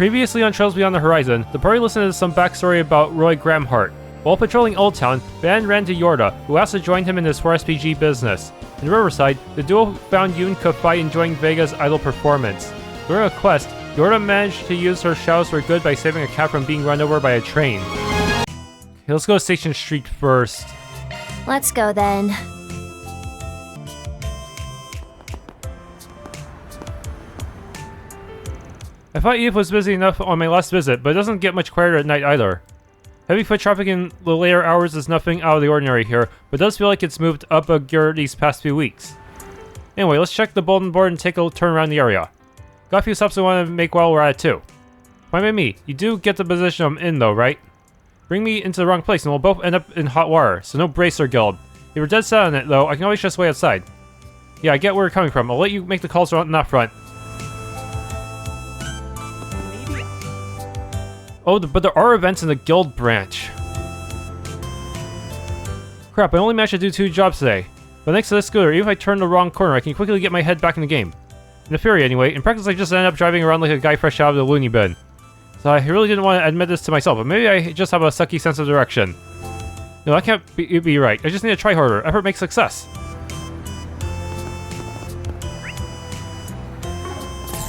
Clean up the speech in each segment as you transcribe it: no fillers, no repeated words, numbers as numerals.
Previously on Trails Beyond the Horizon, the party listened to some backstory about Roy Gramhart. While patrolling Old Town, Van ran to Jorda, who asked to join him in his 4SPG business. In Riverside, the duo found Yoon Ka-Fai enjoying Vega's idle performance. During a quest, Jorda managed to use her shadows for good by saving a cat from being run over by a train. Okay, let's go to Station Street first. Let's go then. I thought Eve was busy enough on my last visit, but it doesn't get much quieter at night either. Heavy foot traffic in the later hours is nothing out of the ordinary here, but it does feel like it's moved up a gear these past few weeks. Anyway, let's check the bulletin board and take a turn around the area. Got a few stops I want to make while we're at it too. Fine by me. You do get the position I'm in though, right? Bring me into the wrong place and we'll both end up in hot water, so no bracer guild. If you're dead set on it though, I can always just wait outside. Yeah, I get where you're coming from. I'll let you make the calls on that front. Oh, but there are events in the guild branch. Crap, I only managed to do 2 jobs today. But thanks to this scooter, even if I turn the wrong corner, I can quickly get my head back in the game. In the theory anyway, in practice I just ended up driving around like a guy fresh out of the loony bin. So I really didn't want to admit this to myself, but maybe I just have a sucky sense of direction. No, that can't be right. I just need to try harder. Effort makes success.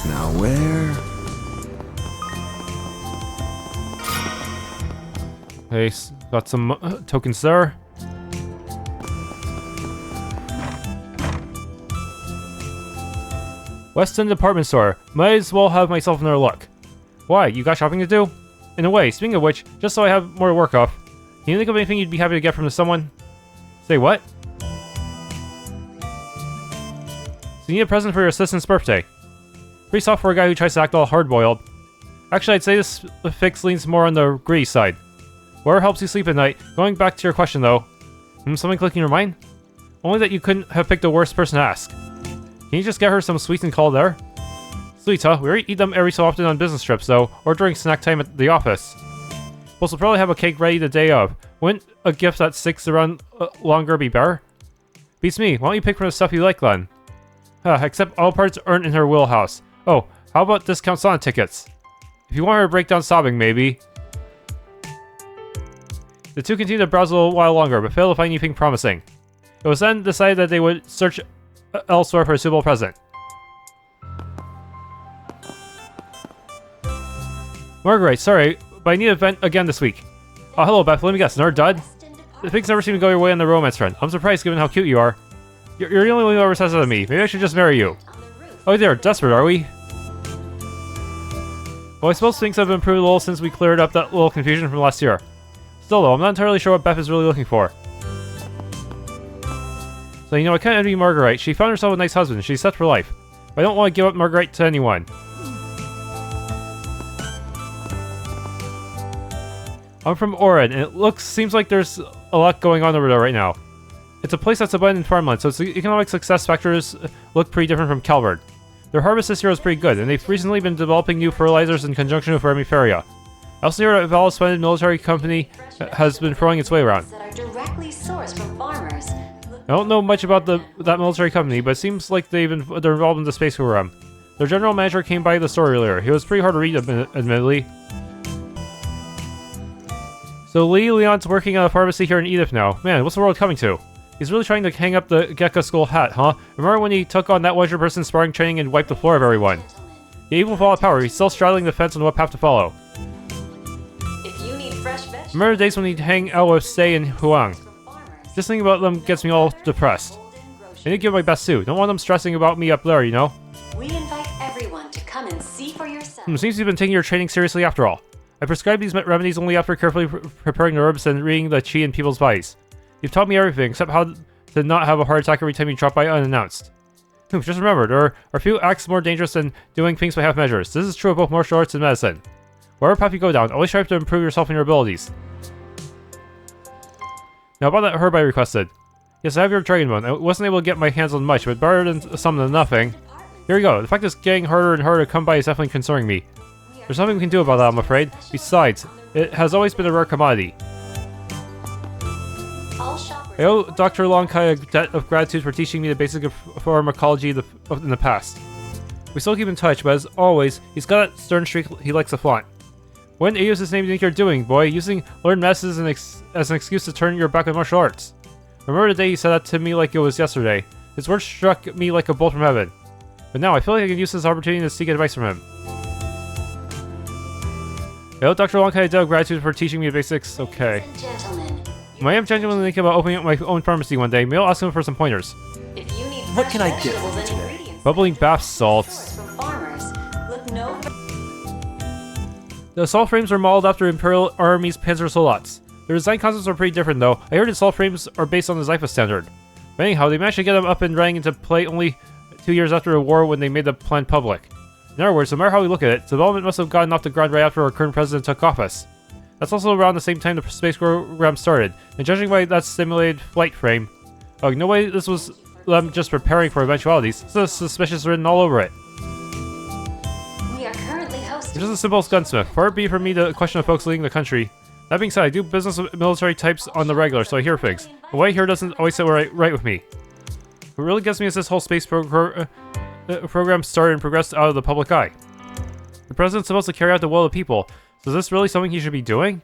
Now where? Okay, got some tokens there. Weston Department Store. Might as well have myself another look. Why? You got shopping to do? In a way, speaking of which, just so I have more to work off, can you think of anything you'd be happy to get from someone? Say what? So you need a present for your assistant's birthday. Pretty soft for a guy who tries to act all hard-boiled. Actually, I'd say this fix leans more on the gritty side. Whatever helps you sleep at night. Going back to your question though. Something clicking in your mind? Only that you couldn't have picked the worst person to ask. Can you just get her some sweets and call it there? Sweets, huh? We already eat them every so often on business trips though, or during snack time at the office. Plus we'll probably have a cake ready the day of. Wouldn't a gift that sticks around longer be better? Beats me. Why don't you pick from the stuff you like then? Except all parts earned in her wheelhouse. Oh, how about discount sauna tickets? If you want her to break down sobbing, maybe. The two continued to browse a little while longer, but failed to find anything promising. It was then decided that they would search elsewhere for a suitable present. Marguerite, sorry, but I need a vent again this week. Oh, hello Beth, let me guess, another dud? Things never seem to go your way on the romance front. I'm surprised given how cute you are. You're the only one who ever says that to me. Maybe I should just marry you. Oh there, desperate are we? Well, I suppose things have improved a little since we cleared up that little confusion from last year. Still though, I'm not entirely sure what Beth is really looking for. So you know, I can't envy Marguerite. She found herself a nice husband, she's set for life. But I don't want to give up Marguerite to anyone. I'm from Oren, and it seems like there's a lot going on over there right now. It's a place that's abundant in farmland, so its economic success factors look pretty different from Calvard. Their harvest this year is pretty good, and they've recently been developing new fertilizers in conjunction with Remiferia. I also hear that Val's splendid military company has been throwing its way around. That are directly sourced from farmers. I don't know much about that military company, but it seems like they're involved in the space program. Their general manager came by the store earlier. He was pretty hard to read, admittedly. So Leon's working at a pharmacy here in Edith now. Man, what's the world coming to? He's really trying to hang up the Gekka Skull hat, huh? Remember when he took on that 100-person sparring training and wiped the floor of everyone? Yeah, even with all that power, he's still straddling the fence on what path to follow. Remember the days when he'd hang out with Sei and Huang? Just thinking about them gets me all depressed. I need to give my best too. Don't want them stressing about me up there, you know? We invite everyone to come and see for yourself. Seems you've been taking your training seriously after all. I prescribe these remedies only after carefully preparing the herbs and reading the chi in people's bodies. You've taught me everything except how to not have a heart attack every time you drop by unannounced. Just remember, there are a few acts more dangerous than doing things by half measures. This is true of both martial arts and medicine. Whatever path you go down, always strive to improve yourself and your abilities. Now about that herb I requested. Yes, I have your dragon bone. I wasn't able to get my hands on much, but better than some than nothing. Here we go. The fact that it's getting harder and harder to come by is definitely concerning me. There's nothing we can do about that, I'm afraid. Besides, it has always been a rare commodity. I owe Dr. Longkai a debt of gratitude for teaching me the basics of pharmacology in the past. We still keep in touch, but as always, he's got that stern streak he likes to flaunt. What in Aeos' name do you think you're doing, boy? Using learned messes as an excuse to turn your back on martial arts. Remember the day he said that to me like it was yesterday. His words struck me like a bolt from heaven. But now I feel like I can use this opportunity to seek advice from him. I owe Dr. Long a debt of gratitude for teaching me the basics. Okay. Ladies and gentlemen, I am genuinely thinking about opening up my own pharmacy one day. Maybe I'll ask him for some pointers. if you need What fresh can I get vegetables for and today? ingredients Bubbling bath salts. sourced from farmers, look no The assault frames are modeled after Imperial Army's Panzer Soldaten. Their design concepts are pretty different though. I heard the assault frames are based on the Zypha standard. But anyhow, they managed to get them up and running into play only 2 years after the war when they made the plan public. In other words, no matter how we look at it, development must have gotten off the ground right after our current president took office. That's also around the same time the space program started, and judging by that simulated flight frame, no way this was them just preparing for eventualities. This is suspicious written all over it. We are currently It's hosting just a simple gunsmith. Far be from me the question of folks leading the country. That being said, I do business with military types on the regular, so I hear things. But what I hear doesn't always sit right with me. What really gets me is this whole space program started and progressed out of the public eye. The president's supposed to carry out the will of the people, so is this really something he should be doing?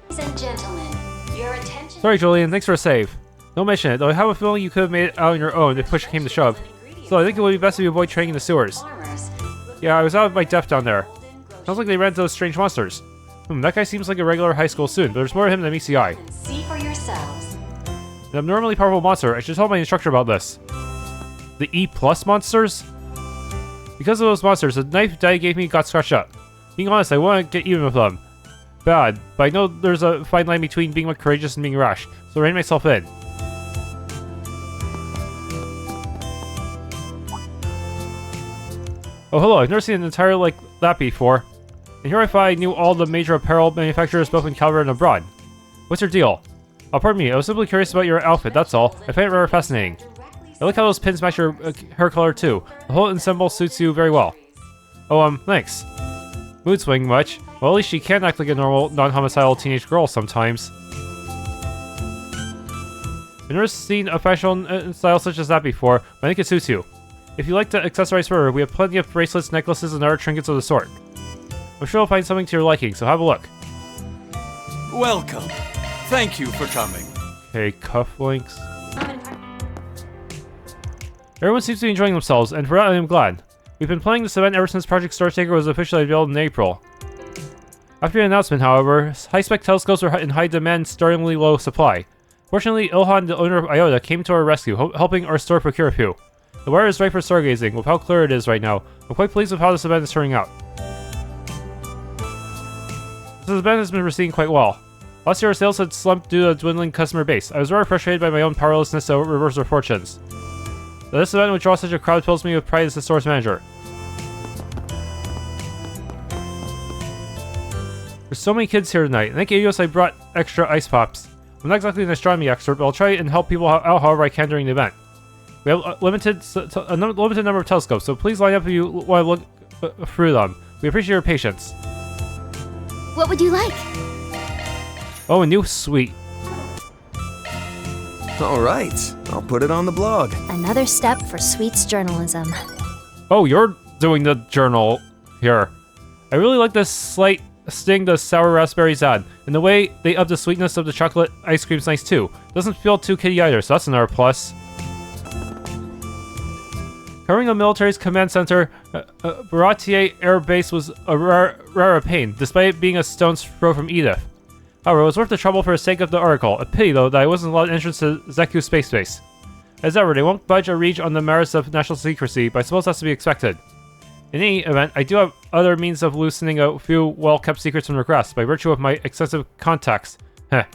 Ladies and gentlemen, your attention. Sorry, Julian, thanks for a save. Don't mention it, though I have a feeling you could have made it out on your own if push came to shove. So I think it would be best if you avoid training in the sewers. Farmers, Yeah, I was out of my depth down there. Sounds like they ran into those strange monsters. That guy seems like a regular high school student, but there's more to him than meets the eye. and see for yourselves. An abnormally powerful monster. I should tell my instructor about this. The E+ monsters? Because of those monsters, the knife Daddy gave me got scratched up. Being honest, I want to get even with them. Bad, but I know there's a fine line between being courageous and being rash, so I rein myself in. Oh hello, I've never seen an attire like that before. And here I thought I knew all the major apparel manufacturers both in Calvard and abroad. What's your deal? Oh, pardon me, I was simply curious about your outfit, that's all. I find it rather fascinating. I like how those pins match your hair color too. The whole ensemble suits you very well. Oh, thanks. Mood swing much? Well, at least she can act like a normal, non-homicidal teenage girl sometimes. I've never seen a fashion style such as that before, but I think it suits you. If you like to accessorize further, we have plenty of bracelets, necklaces, and other trinkets of the sort. I'm sure I'll find something to your liking, so have a look. Welcome. Thank you for coming. Okay, cufflinks. Everyone seems to be enjoying themselves, and for that I am glad. We've been playing this event ever since Project Star Taker was officially unveiled in April. After the announcement, however, high-spec telescopes were in high demand and startlingly low supply. Fortunately, Ilhan, the owner of Iota, came to our rescue, helping our store procure a few. The weather is right for stargazing, with how clear it is right now. I'm quite pleased with how this event is turning out. This event has been proceeding quite well. Last year our sales had slumped due to a dwindling customer base. I was rather frustrated by my own powerlessness to reverse our fortunes. That this event would draw such a crowd fills me with pride as the store's manager. There's so many kids here tonight, and thank Aeos I brought extra ice pops. I'm not exactly an astronomy expert, but I'll try and help people out however I can during the event. We have a limited number of telescopes, so please line up if you want to look through them. We appreciate your patience. What would you like? Oh, a new suite. All right, I'll put it on the blog. Another step for Sweets journalism. Oh, you're doing the journal here. I really like this slight sting the sour raspberries add, and the way they up the sweetness of the chocolate ice cream's nice too. Doesn't feel too kiddie either, so that's another plus. Covering the military's command center, Baratier Air Base was a rare pain, despite it being a stone's throw from Edith. However, it was worth the trouble for the sake of the article. A pity, though, that I wasn't allowed entrance to Zeku Space Base. As ever, they won't budge or reach on the merits of national secrecy, but I suppose that's to be expected. In any event, I do have other means of loosening a few well-kept secrets from their grasp, by virtue of my extensive contacts. Heh.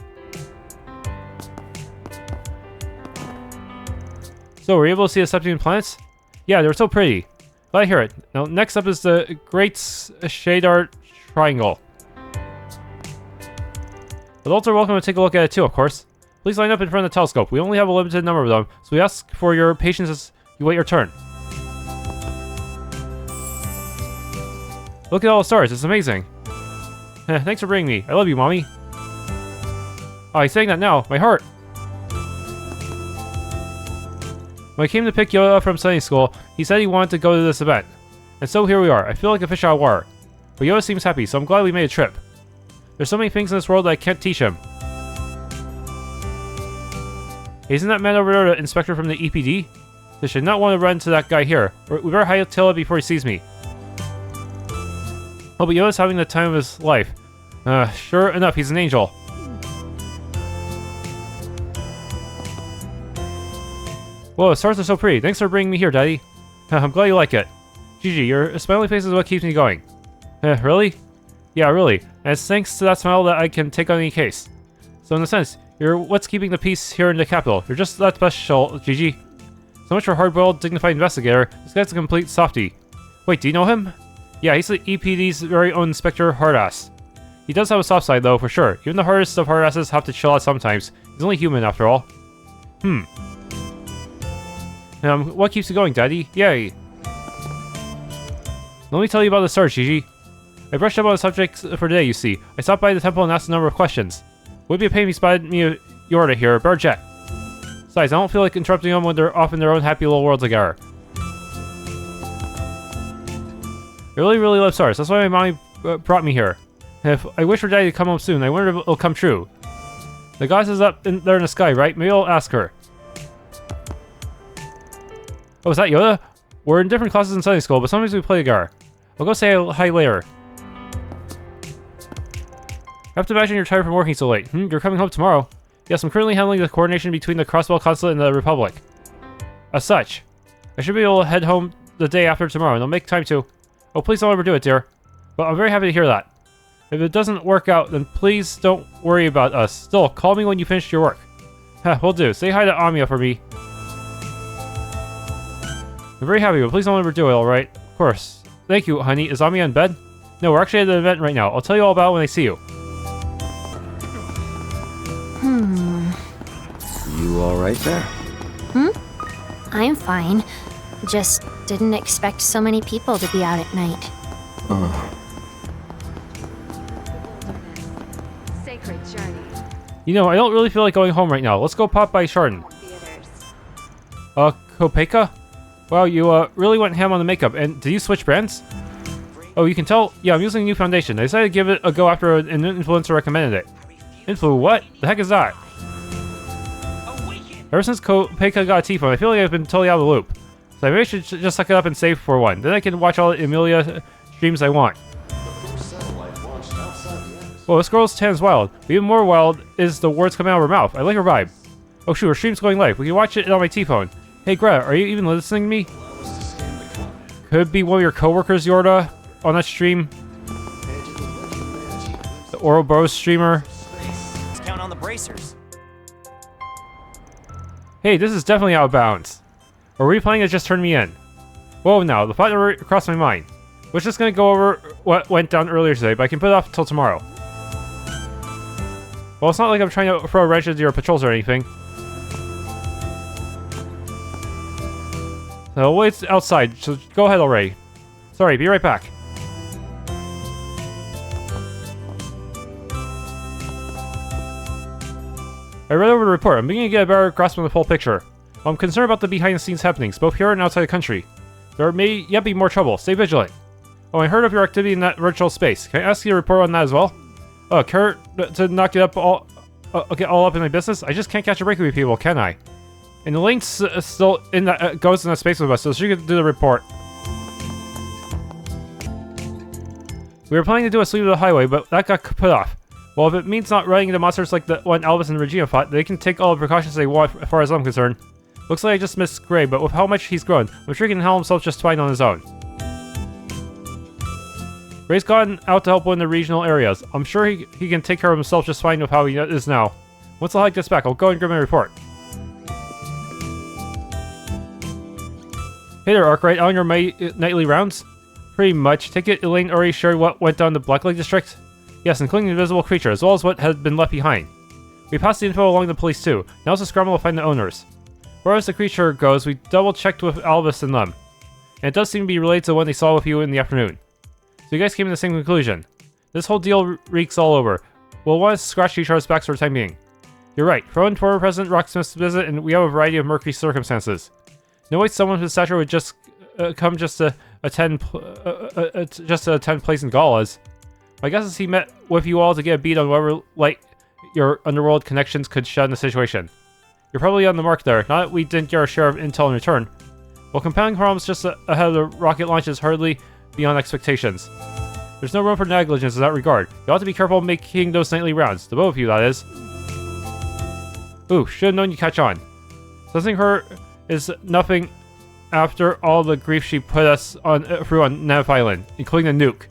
So, were you able to see the Sept-Terrion planets? Yeah, they were so pretty. Glad to hear it. Now, next up is the Great Shadar Triangle. Adults are welcome to take a look at it too, of course. Please line up in front of the telescope. We only have a limited number of them, so we ask for your patience as you wait your turn. Look at all the stars, it's amazing. Thanks for bringing me. I love you, Mommy. Oh, he's saying that now. My heart. When I came to pick Yoda up from Sunday school, he said he wanted to go to this event. And so here we are. I feel like a fish out of water. But Yoda seems happy, so I'm glad we made a trip. There's so many things in this world that I can't teach him. Hey, isn't that man over there the inspector from the EPD? I should not want to run into that guy here. We better hightail it before he sees me. Oh, but Yoda's having the time of his life. Sure enough, he's an angel. Whoa, the stars are so pretty. Thanks for bringing me here, Daddy. I'm glad you like it. GG, your smiling face is what keeps me going. Really? Yeah, really. And it's thanks to that smile that I can take on any case. So in a sense, you're what's keeping the peace here in the capital. You're just that special, GG. So much for hard-boiled, dignified investigator. This guy's a complete softie. Wait, do you know him? Yeah, he's the EPD's very own Inspector Hardass. He does have a soft side though, for sure. Even the hardest of hardasses have to chill out sometimes. He's only human after all. What keeps you going, Daddy? Yay! Let me tell you about the stars, Gigi. I brushed up on the subjects for today, you see. I stopped by the temple and asked a number of questions. Would be a pain if you spotted me a Jorda here, a bird jet. Besides, I don't feel like interrupting them when they're off in their own happy little world together. I really, really love stars. That's why my mommy brought me here. If I wish for Daddy to come home soon, I wonder if it'll come true. The goddess is up there in the sky, right? Maybe I'll ask her. Oh, is that Yoda? We're in different classes in Sunday school, but sometimes we play together. I'll go say hi later. I have to imagine you're tired from working so late. You're coming home tomorrow. Yes, I'm currently handling the coordination between the Crossbell Consulate and the Republic. As such, I should be able to head home the day after tomorrow, and I'll make time to. Oh, please don't overdo it, dear. But I'm very happy to hear that. If it doesn't work out, then please don't worry about us. Still, call me when you finish your work. Will do. Say hi to Amiya for me. I'm very happy, but please don't overdo it, alright? Of course. Thank you, honey. Is Amiya in bed? No, we're actually at the event right now. I'll tell you all about it when I see you. You alright there? I'm fine. Just didn't expect so many people to be out at night. Sacred journey. You know, I don't really feel like going home right now. Let's go pop by Chardon. Theaters. Kopeka? Wow, you really went ham on the makeup. And did you switch brands? Oh, you can tell? Yeah, I'm using a new foundation. I decided to give it a go after an influencer recommended it. What? The heck is that? Ever since Kopeka got a T-phone, I feel like I've been totally out of the loop. So I maybe should just suck it up and save for one. Then I can watch all the Emilia streams I want. Well, this girl's tan is wild. But even more wild is the words coming out of her mouth. I like her vibe. Oh shoot, her stream's going live. We can watch it on my T-phone. Hey Greta, are you even listening to me? Could be one of your coworkers, Jorda, on that stream. The Ouroboros streamer. Count on the bracers. Hey, this is definitely out of bounds. Or replaying it just turned me in. Whoa, now, the thought never crossed my mind. I was just gonna go over what went down earlier today, but I can put it off until tomorrow. Well, it's not like I'm trying to throw a wrench into your patrols or anything. So, wait outside, so go ahead already. Sorry, be right back. I read over the report. I'm beginning to get a better grasp on the full picture. I'm concerned about the behind-the-scenes happenings, both here and outside the country. There may yet be more trouble. Stay vigilant. Oh, I heard of your activity in that virtual space. Can I ask you to report on that as well? Oh, care to knock it up all up in my business? I just can't catch a break with you people, can I? And Elaine's still in that goes in that space with us, so she could do the report. We were planning to do a sweep of the highway, but that got put off. Well, if it means not running into monsters like the one Albus and Regina fought, they can take all the precautions they want as far as I'm concerned. Looks like I just missed Gray, but with how much he's grown, I'm sure he can handle himself just fine on his own. Gray's gone out to help win the regional areas. I'm sure he can take care of himself just fine with how he is now. Once the hike gets back, I'll go and give him a report. Hey there, Arkride, on your nightly rounds? Pretty much. Take it Elaine already shared what went down in the Blacklake district? Yes, including the invisible creature, as well as what had been left behind. We passed the info along to the police too. Now it's a scramble to find the owners. As far as the creature goes, we double-checked with Albus and them. And it does seem to be related to the one they saw with you in the afternoon. So you guys came to the same conclusion. This whole deal reeks all over. We'll want to scratch each other's backs for the time being. You're right. Throw in former President Rocksmith's visit, and we have a variety of murky circumstances. No way someone of his stature would just come just to just to attend place in galas. My guess is he met with you all to get a beat on whatever light your underworld connections could shed in the situation. You're probably on the mark there. Not that we didn't get our share of intel in return. While compounding problems just ahead of the rocket launch is hardly beyond expectations. There's no room for negligence in that regard. You ought to be careful making those nightly rounds. The both of you, that is. Ooh, should've known you'd catch on. Sensing her is nothing after all the grief she put us through on Nev Island, including the nuke.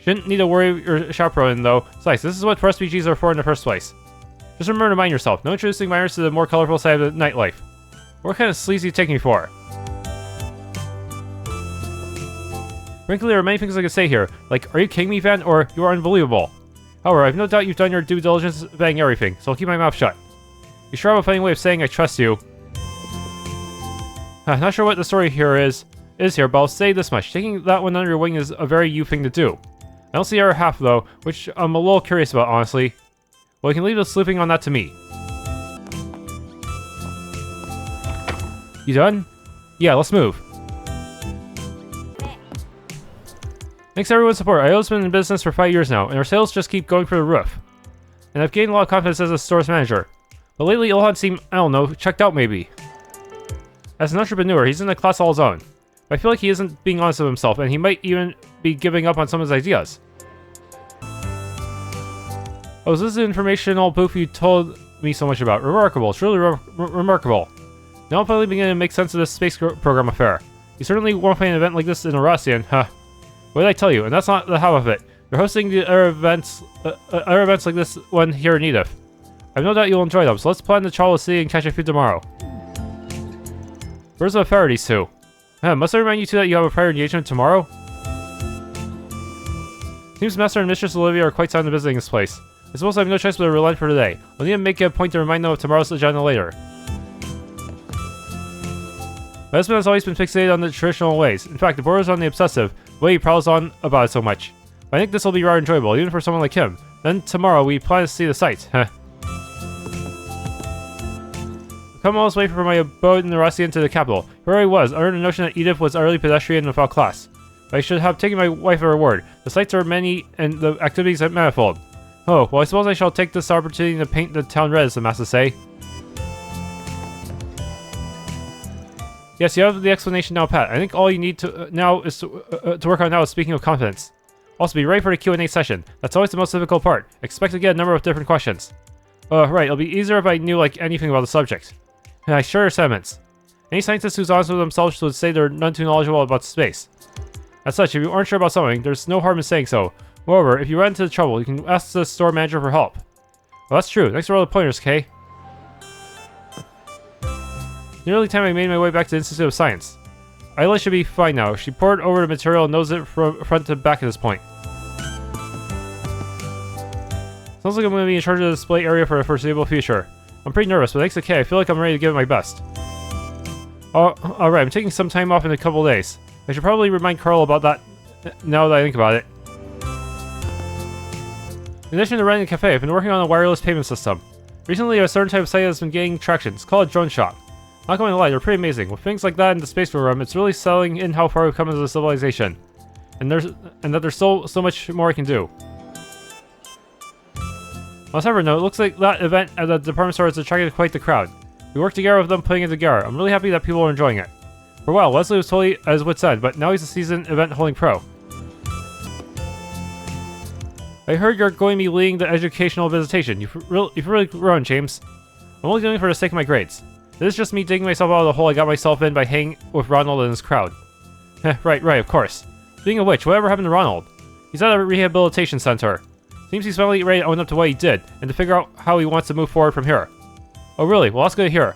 Shouldn't need to worry your chaperone, though. Besides, this is what RPGs are for in the first place. Just remember to mind yourself. No introducing minors to the more colorful side of the nightlife. What kind of sleaze you take me for? Frankly, there are many things I could say here, like, are you kidding me, Van, or you are unbelievable. However, I have no doubt you've done your due diligence vetting everything, so I'll keep my mouth shut. You sure have a funny way of saying I trust you. Not sure what the story here is here, but I'll say this much. Taking that one under your wing is a very you thing to do. I don't see the other half, though, which I'm a little curious about, honestly. Well, you can leave the sleuthing on that to me. You done? Yeah, let's move. Thanks everyone's support. IO's been in business for 5 years now, and our sales just keep going through the roof. And I've gained a lot of confidence as a store's manager. But lately, Ilhan seemed, I don't know, checked out maybe. As an entrepreneur, he's in a class all his own. But I feel like he isn't being honest with himself, and he might even be giving up on some of his ideas. Oh, is this the informational booth you told me so much about? Remarkable. It's really remarkable. Now I'm finally beginning to make sense of this space program affair. You certainly won't find an event like this in Eurasian, huh? What did I tell you? And that's not the half of it. They're hosting the other events like this one here in Edith. I have no doubt you'll enjoy them, so let's plan the Charles City and catch a few tomorrow. Where's the affair of these two? Must I remind you two that you have a prior engagement tomorrow? Seems Master and Mistress Olivia are quite sound in visiting this place. I suppose I have no choice but to relent for today. I'll need to make a point to remind them of tomorrow's agenda later. My husband has always been fixated on the traditional ways. In fact, it borders on the obsessive, the way he prowls on about it so much. But I think this will be rather enjoyable, even for someone like him. Then tomorrow, we plan to see the sights. I've come all this way from my abode in the Eurasian to the capital. Here I was, under the notion that Edith was utterly pedestrian and without class. But I should have taken my wife at her word. The sights are many, and the activities are manifold. Oh, well I suppose I shall take this opportunity to paint the town red, as the master say. Yes, you have the explanation now, Pat. I think all you need to work on now is speaking of confidence. Also, be ready for the Q&A session. That's always the most difficult part. Expect to get a number of different questions. Right, it'll be easier if I knew, like, anything about the subject. And I share your sentiments. Any scientist who's honest with themselves would say they're none too knowledgeable about space. As such, if you aren't sure about something, there's no harm in saying so. Moreover, if you run into trouble, you can ask the store manager for help. Well, that's true. Thanks for all the pointers, Kay. Nearly time I made my way back to the Institute of Science. Isla should be fine now. She poured over the material and knows it from front to back at this point. Sounds like I'm going to be in charge of the display area for the foreseeable future. I'm pretty nervous, but thanks to Kay, I feel like I'm ready to give it my best. Alright, I'm taking some time off in a couple days. I should probably remind Carl about that now that I think about it. In addition to renting a cafe, I've been working on a wireless payment system. Recently, a certain type of site has been gaining traction. It's called a drone shop. Not going to lie, they're pretty amazing. With things like that in the space program, it's really selling in how far we've come as a civilization. And that there's so much more I can do. On a separate note, it looks like that event at the department store has attracted quite the crowd. We worked together with them putting it together. I'm really happy that people are enjoying it. For a while, Wesley was totally at his wit's end, but now he's a seasoned event holding pro. I heard you're going to be leading the educational visitation. You've really grown, James. I'm only doing it for the sake of my grades. This is just me digging myself out of the hole I got myself in by hanging with Ronald and his crowd. right, of course. Speaking of which, whatever happened to Ronald? He's at a rehabilitation center. Seems he's finally ready to own up to what he did, and to figure out how he wants to move forward from here. Oh really? Well, that's good to hear.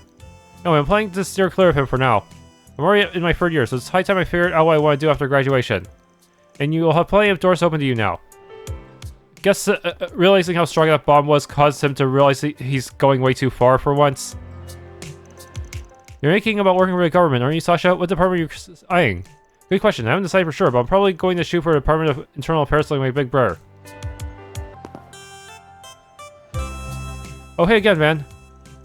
Anyway, I'm planning to steer clear of him for now. I'm already in my 3rd year, so it's high time I figured out what I want to do after graduation. And you'll have plenty of doors open to you now. Guess realizing how strong that bomb was caused him to realize he's going way too far for once. You're thinking about working for the government, aren't you, Sasha? What department are you eyeing? Good question. I haven't decided for sure, but I'm probably going to shoot for the Department of Internal Affairs like my big brother. Oh, hey again, man.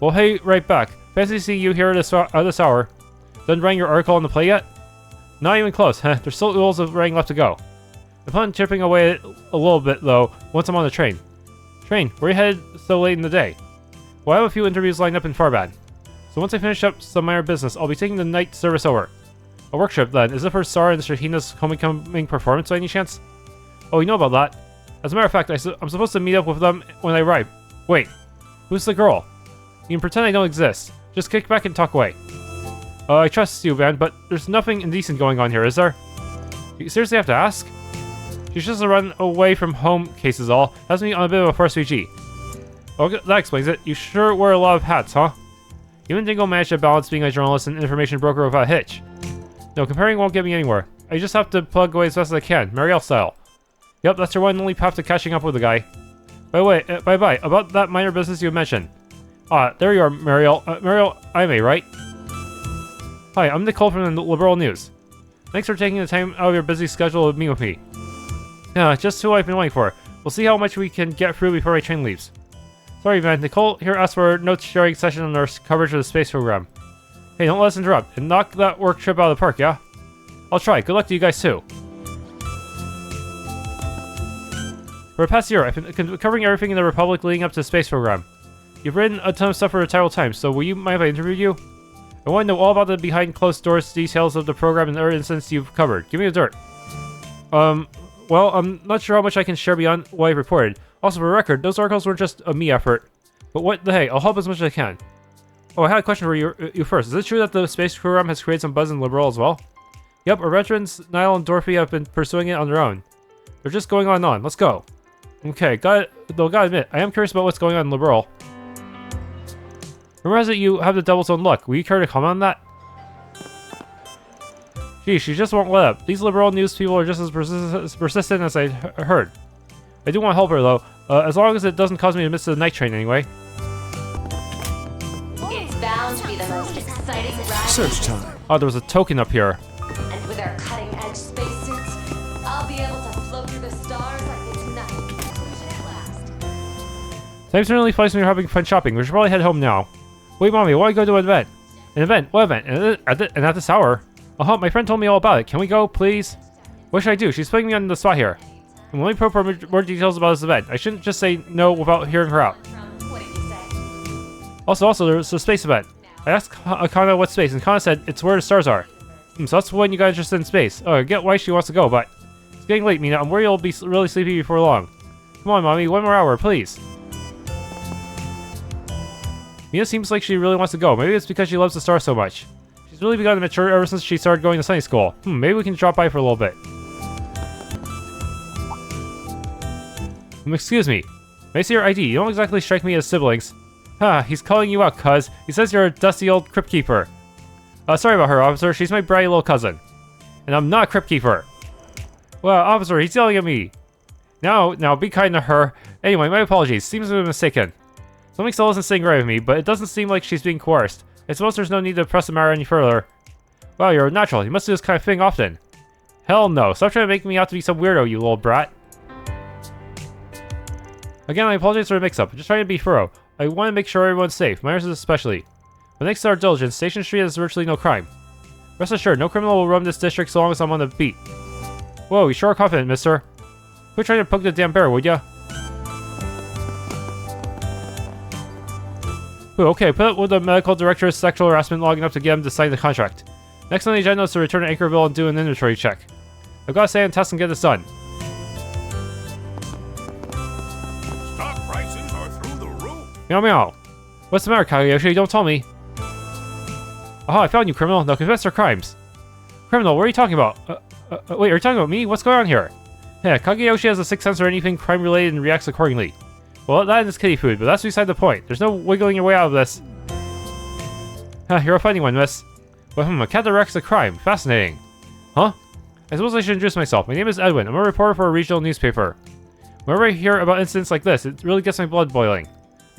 Well, hey, right back. Fancy seeing you here at this hour. Done writing your article on the play yet? Not even close, huh? There's still oodles of rain left to go. I plan on chipping away a little bit, though, once I'm on the train. Train, where are you headed so late in the day? Well, I have a few interviews lined up in Farbad. So once I finish up some minor business, I'll be taking the night service over. A work trip, then. Is it for Sara and Shahina's homecoming performance by any chance? Oh, you know about that? As a matter of fact, I'm supposed to meet up with them when I arrive. Wait, who's the girl? You can pretend I don't exist. Just kick back and talk away. I trust you, man, but there's nothing indecent going on here, is there? You seriously have to ask? She's just a run away from home case is all. Has me on a bit of a first VG. Oh, that explains it. You sure wear a lot of hats, huh? Even Dingo managed to balance being a journalist and information broker without a hitch. No, comparing won't get me anywhere. I just have to plug away as best as I can, Marielle style. Yep, that's your one and only path to catching up with the guy. By the way, bye-bye, about that minor business you mentioned. Ah, there you are, Marielle. Marielle Aime, right? Hi, I'm Nicole from the Liberal News. Thanks for taking the time out of your busy schedule to meet with me. Yeah, just who I've been waiting for. We'll see how much we can get through before my train leaves. Sorry, man. Nicole here asked for a note-sharing session on our coverage of the space program. Hey, don't let us interrupt, and knock that work trip out of the park, yeah? I'll try. Good luck to you guys, too. For the past year, I've been covering everything in the Republic leading up to the space program. You've written a ton of stuff for the Tidal Times, so will you mind if I interview you? I want to know all about the behind-closed-doors details of the program and the other incidents you've covered. Give me the dirt. Well, I'm not sure how much I can share beyond what I've reported. Also, for the record, those articles weren't just a me effort. But what the hey, I'll help as much as I can. Oh, I had a question for you first. Is it true that the space program has created some buzz in Liberal as well? Yep, our veterans, Niall and Dorothy, have been pursuing it on their own. They're just going on and on. Let's go. Okay, gotta admit, I am curious about what's going on in Liberal. Rumor has it you have the devil's own luck. Will you care to comment on that? Gee, she just won't let up. These Liberal news people are just as persistent as I heard. I do want to help her, though, as long as it doesn't cause me to miss the night train anyway. It's bound to be the most exciting ride. Search time. Oh, there was a token up here. And with our cutting-edge spacesuits, I'll be able to float through the stars like it's nothing. At last. Time certainly flies when you're having fun shopping. We should probably head home now. Wait, Mommy, why go to an event? An event? What event? And at this hour? My friend told me all about it. Can we go, please? What should I do? She's putting me on the spot here. And let me probe more details about this event. I shouldn't just say no without hearing her out. What did you say? Also, there's a space event. I asked Kana what space, and Kana said it's where the stars are. So that's when you got interested in space. Oh, I get why she wants to go, but it's getting late, Mina. I'm worried you'll be really sleepy before long. Come on, Mommy, one more hour, please. Mina seems like she really wants to go. Maybe it's because she loves the stars so much. She's really begun to mature ever since she started going to Sunday school. Maybe we can drop by for a little bit. Excuse me. May I see your ID? You don't exactly strike me as siblings. He's calling you out, cuz. He says you're a dusty old crypt keeper. Sorry about her, officer. She's my bratty little cousin. And I'm not a crypt keeper. Well, officer, he's yelling at me. Now, be kind to her. Anyway, my apologies. Seems to be mistaken. Something still isn't sitting right with me, but it doesn't seem like she's being coerced. I suppose there's no need to press the matter any further. Wow, you're a natural. You must do this kind of thing often. Hell no. Stop trying to make me out to be some weirdo, you little brat. Again, I apologize for the mix-up. I'm just trying to be thorough. I want to make sure everyone's safe, minors especially. But thanks to our diligence, Station Street has virtually no crime. Rest assured, no criminal will roam this district so long as I'm on the beat. Whoa, you sure are confident, mister. Quit trying to poke the damn bear, would ya? Ooh, okay, put up with the medical director's sexual harassment logging up to get him to sign the contract. Next on the agenda is to return to Anchorville and do an inventory check. I've got to stay on task and get this done. Stock prices are through the roof. Meow meow. What's the matter, Kageyoshi? Don't tell me. Aha, I found you, criminal. Now confess your crimes. Criminal, what are you talking about? Wait, are you talking about me? What's going on here? Yeah, Kageyoshi has a sixth sense or anything crime-related and reacts accordingly. Well, that is kitty food, but that's beside the point. There's no wiggling your way out of this. You're a funny one, miss. Well, a cat that reacts a crime. Fascinating. Huh? I suppose I should introduce myself. My name is Edwin. I'm a reporter for a regional newspaper. Whenever I hear about incidents like this, it really gets my blood boiling.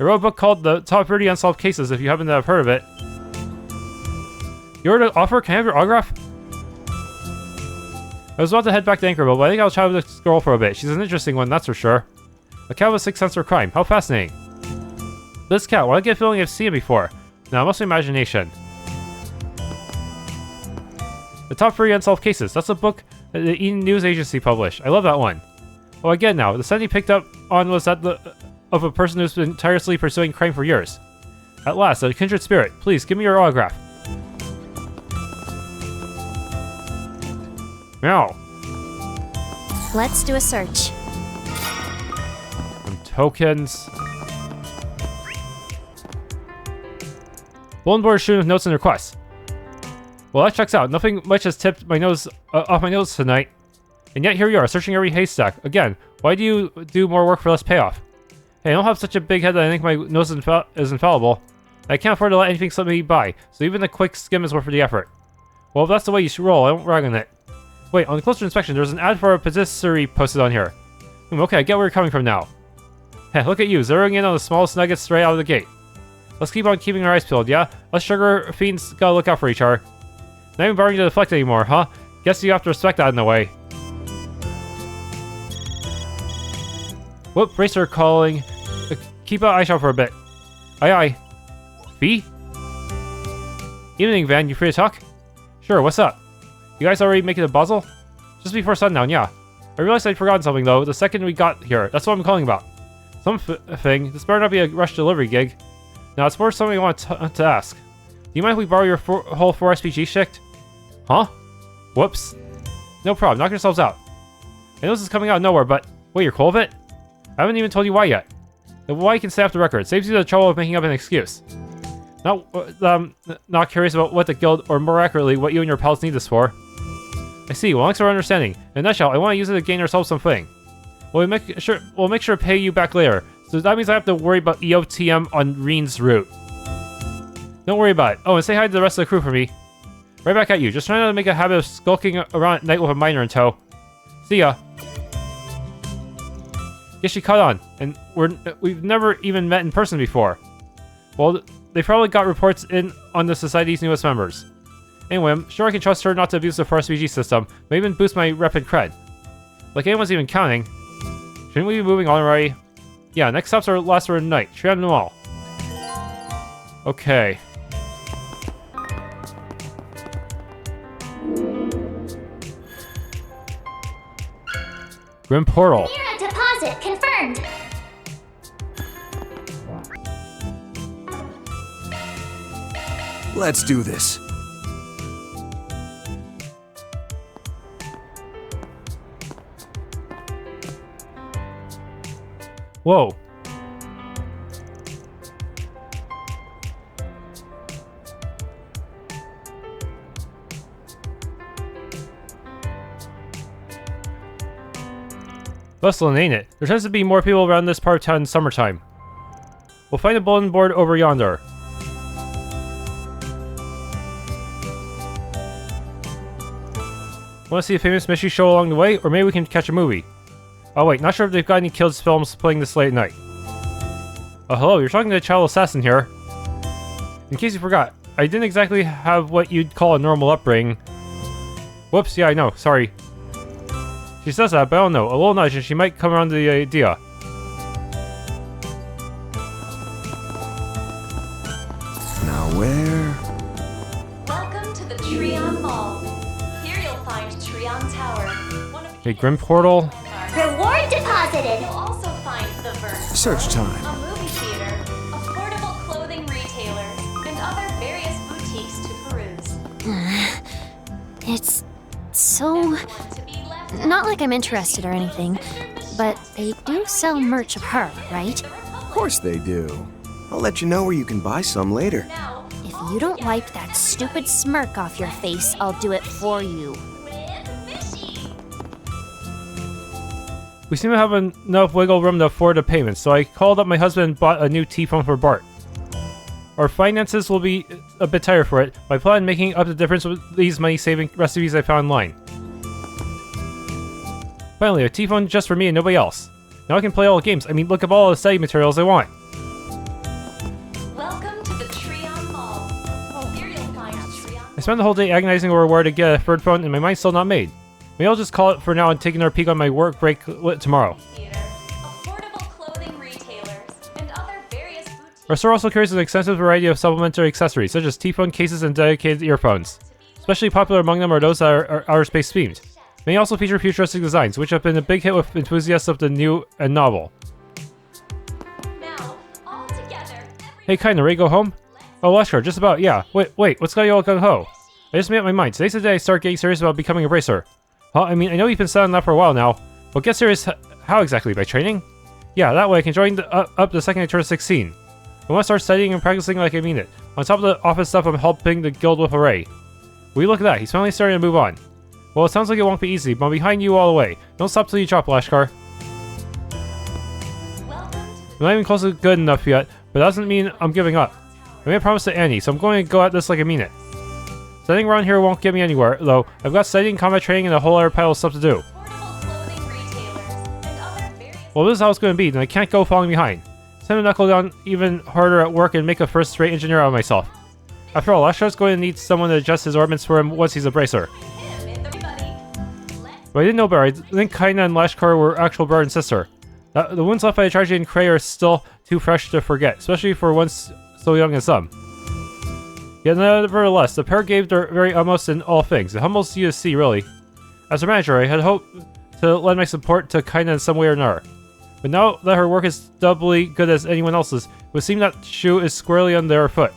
I wrote a book called The Top 30 Unsolved Cases, if you happen to have heard of it. You ordered an offer? Can I have your autograph? I was about to head back to Anchorville, but I think I'll chat with this girl for a bit. She's an interesting one, that's for sure. A cat with a sixth sense for crime. How fascinating. This cat, why do I get a feeling I've seen it before? No, it must be imagination. The top 3 unsolved cases. That's a book the Eden News Agency published. I love that one. Oh, I get it now. The scent he picked up on was that of a person who's been tirelessly pursuing crime for years. At last, a kindred spirit. Please, give me your autograph. Meow. Let's do a search. Some tokens. Bulletin board strewn with notes and requests. Well, that checks out. Nothing much has tipped my nose off my nose tonight. And yet here you are, searching every haystack. Again, why do you do more work for less payoff? Hey, I don't have such a big head that I think my nose is infallible. I can't afford to let anything slip me by, so even a quick skim is worth the effort. Well, if that's the way you should roll, I won't rag on it. Wait, on the closer inspection, there's an ad for a patisserie posted on here. Okay, I get where you're coming from now. Hey, look at you, zeroing in on the smallest nuggets straight out of the gate. Let's keep on keeping our eyes peeled, yeah? Us sugar fiends gotta look out for each other. Not even bothering to deflect anymore, huh? Guess you have to respect that in a way. Whoop, racer calling. Keep an eye out for a bit. Aye aye. Fee? Evening, Van. You free to talk? Sure, what's up? You guys already making a puzzle? Just before sundown, yeah. I realized I'd forgotten something, though, the second we got here. That's what I'm calling about. Something. This better not be a rush delivery gig. Now, it's more something I want to ask. Do you mind if we borrow your whole 4 SPG shift? Huh? Whoops. No problem. Knock yourselves out. I know this is coming out of nowhere, but... Wait, you're cool with it? I haven't even told you why yet. The why you can stay off the record. Saves you the trouble of making up an excuse. Not curious about what the guild, or more accurately, what you and your pals need this for. I see. Well, thanks for understanding. In a nutshell, I want to use it to gain ourselves something. We'll make sure to pay you back later. So that means I have to worry about EOTM on Rean's route. Don't worry about it. Oh, and say hi to the rest of the crew for me. Right back at you. Just trying not to make a habit of skulking around at night with a miner in tow. See ya. Guess she caught on, and we've never even met in person before. Well, they probably got reports in on the Society's newest members. Anyway, I'm sure I can trust her not to abuse the 4SVG system, but even boost my rep and cred. Like anyone's even counting. Shouldn't we be moving on already? Yeah, next stop's our last for the night. Trion Mall. Okay. Grim Portal. Near a deposit confirmed. Let's do this. Whoa. Bustling, ain't it? There tends to be more people around this part of town in summertime. We'll find a bulletin board over yonder. Want to see a famous Mishy show along the way? Or maybe we can catch a movie. Oh wait, not sure if they've got any kids films playing this late at night. Oh hello, you're talking to a child assassin here. In case you forgot, I didn't exactly have what you'd call a normal upbringing. Whoops, yeah I know, sorry. She says that, but I don't know. A little nudge and she might come around to the idea. Now where? Welcome to the Trion Mall. Here you'll find Trion Tower. One of Okay, Grim Portal. Reward deposited. You'll also find the Vert. Search time. A movie theater, affordable clothing retailers, and other various boutiques to peruse. It's so... Want to be left Not like I'm interested or anything, but they do sell merch of her, right? Of course they do. I'll let you know where you can buy some later. now If you don't wipe that stupid smirk off your face, I'll do it for you. with Mishy. We seem to have enough wiggle room to afford the payment, so I called up my husband and bought a new T-phone for Bart. Our finances will be a bit tighter for it, but I plan on making up the difference with these money-saving recipes I found online. Finally, a T-phone just for me and nobody else. Now I can play all the games. I mean, look up all the study materials I want. Welcome to the Trion Mall. Here you'll find Trion. I spent the whole day agonizing over where to get a third phone, and my mind's still not made. Maybe I'll just call it for now and take another peek on my work break tomorrow. Theater, affordable clothing retailers, and other various boutiques. Our store also carries an extensive variety of supplementary accessories, such as T-phone cases and dedicated earphones. Especially popular among them are those that are outer space themed. Many also feature futuristic designs, which have been a big hit with enthusiasts of the new and novel. Now, all together. Hey, kinda, ready to go home? Oh, Leshkar, just about, yeah. Wait, what's got you all gung-ho? I just made up my mind. Today's the day I start getting serious about becoming a bracer. Huh? I mean, I know you've been saying that for a while now, but get serious how exactly? By training? Yeah, that way I can join up the second I turn 16. I want to start studying and practicing like I mean it. On top of the office stuff, I'm helping the guild with Array. Will you look at that? He's finally starting to move on. Well, it sounds like it won't be easy, but I'm behind you all the way. Don't stop till you drop, Leshkar. I'm not even close to good enough yet, but that doesn't mean I'm giving up. I made a promise to Annie, so I'm going to go at this like I mean it. Studying around here won't get me anywhere, though. I've got studying, combat training, and a whole other pile of stuff to do. Well, this is how it's going to be, then I can't go falling behind. It's time to knuckle down even harder at work and make a first-rate engineer out of myself. After all, Leshkar's going to need someone to adjust his orbits for him once he's a bracer. But I didn't know better. I think Kaina and Leshkar were actual brother and sister. The wounds left by the tragedy in Cray are still too fresh to forget, especially for one so young as some. Yet nevertheless, the pair gave their very utmost in all things. It humbles you to see, really. As a manager, I had hoped to lend my support to Kaina in some way or another. But now that her work is doubly good as anyone else's, it would seem that shoe is squarely on their foot.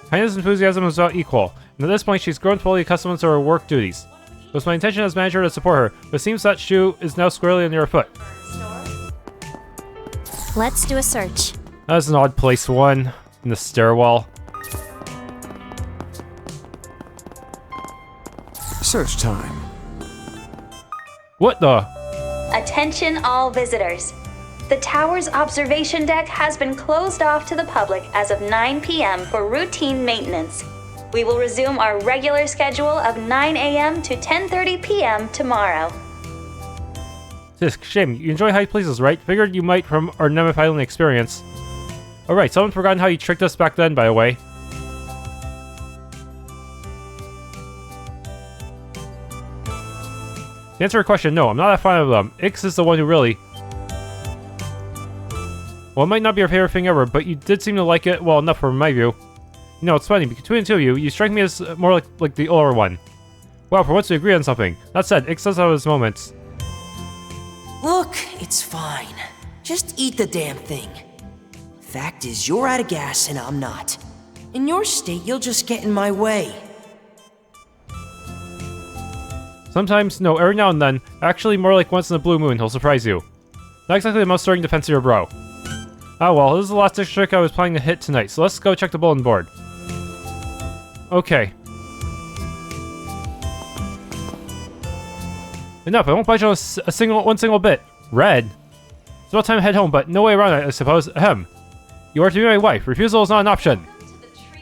Kaina's enthusiasm is about equal, and at this point she's grown fully accustomed to her work duties. It was my intention as manager to support her, but it seems that shoe is now squarely on your foot. Let's do a search. That's an odd place one. In the stairwell. Search time. What the? Attention all visitors. The tower's observation deck has been closed off to the public as of 9 p.m. for routine maintenance. We will resume our regular schedule of 9 a.m. to 10:30 p.m. tomorrow. It's a shame. You enjoy high places, right? Figured you might from our Nemeth Island experience. Alright, someone's forgotten how you tricked us back then, by the way. To answer your question, no, I'm not a fan of them. Ix is the one who really... Well, it might not be your favorite thing ever, but you did seem to like it well enough from my view. You know, it's funny, between the two of you, you strike me as more like the older one. Wow, for once we agree on something. That said, Ix does have his moments. Look, it's fine. Just eat the damn thing. Fact is, you're out of gas and I'm not. In your state, you'll just get in my way. Sometimes, no, every now and then, actually more like once in a blue moon, he'll surprise you. Not exactly the most stirring defense of your bro. Ah well, this is the last district I was planning to hit tonight, so let's go check the bulletin board. Okay. Enough, I won't budge on one single bit. Red. It's about time to head home, but no way around it, I suppose. Ahem. You are to be my wife. Refusal is not an option.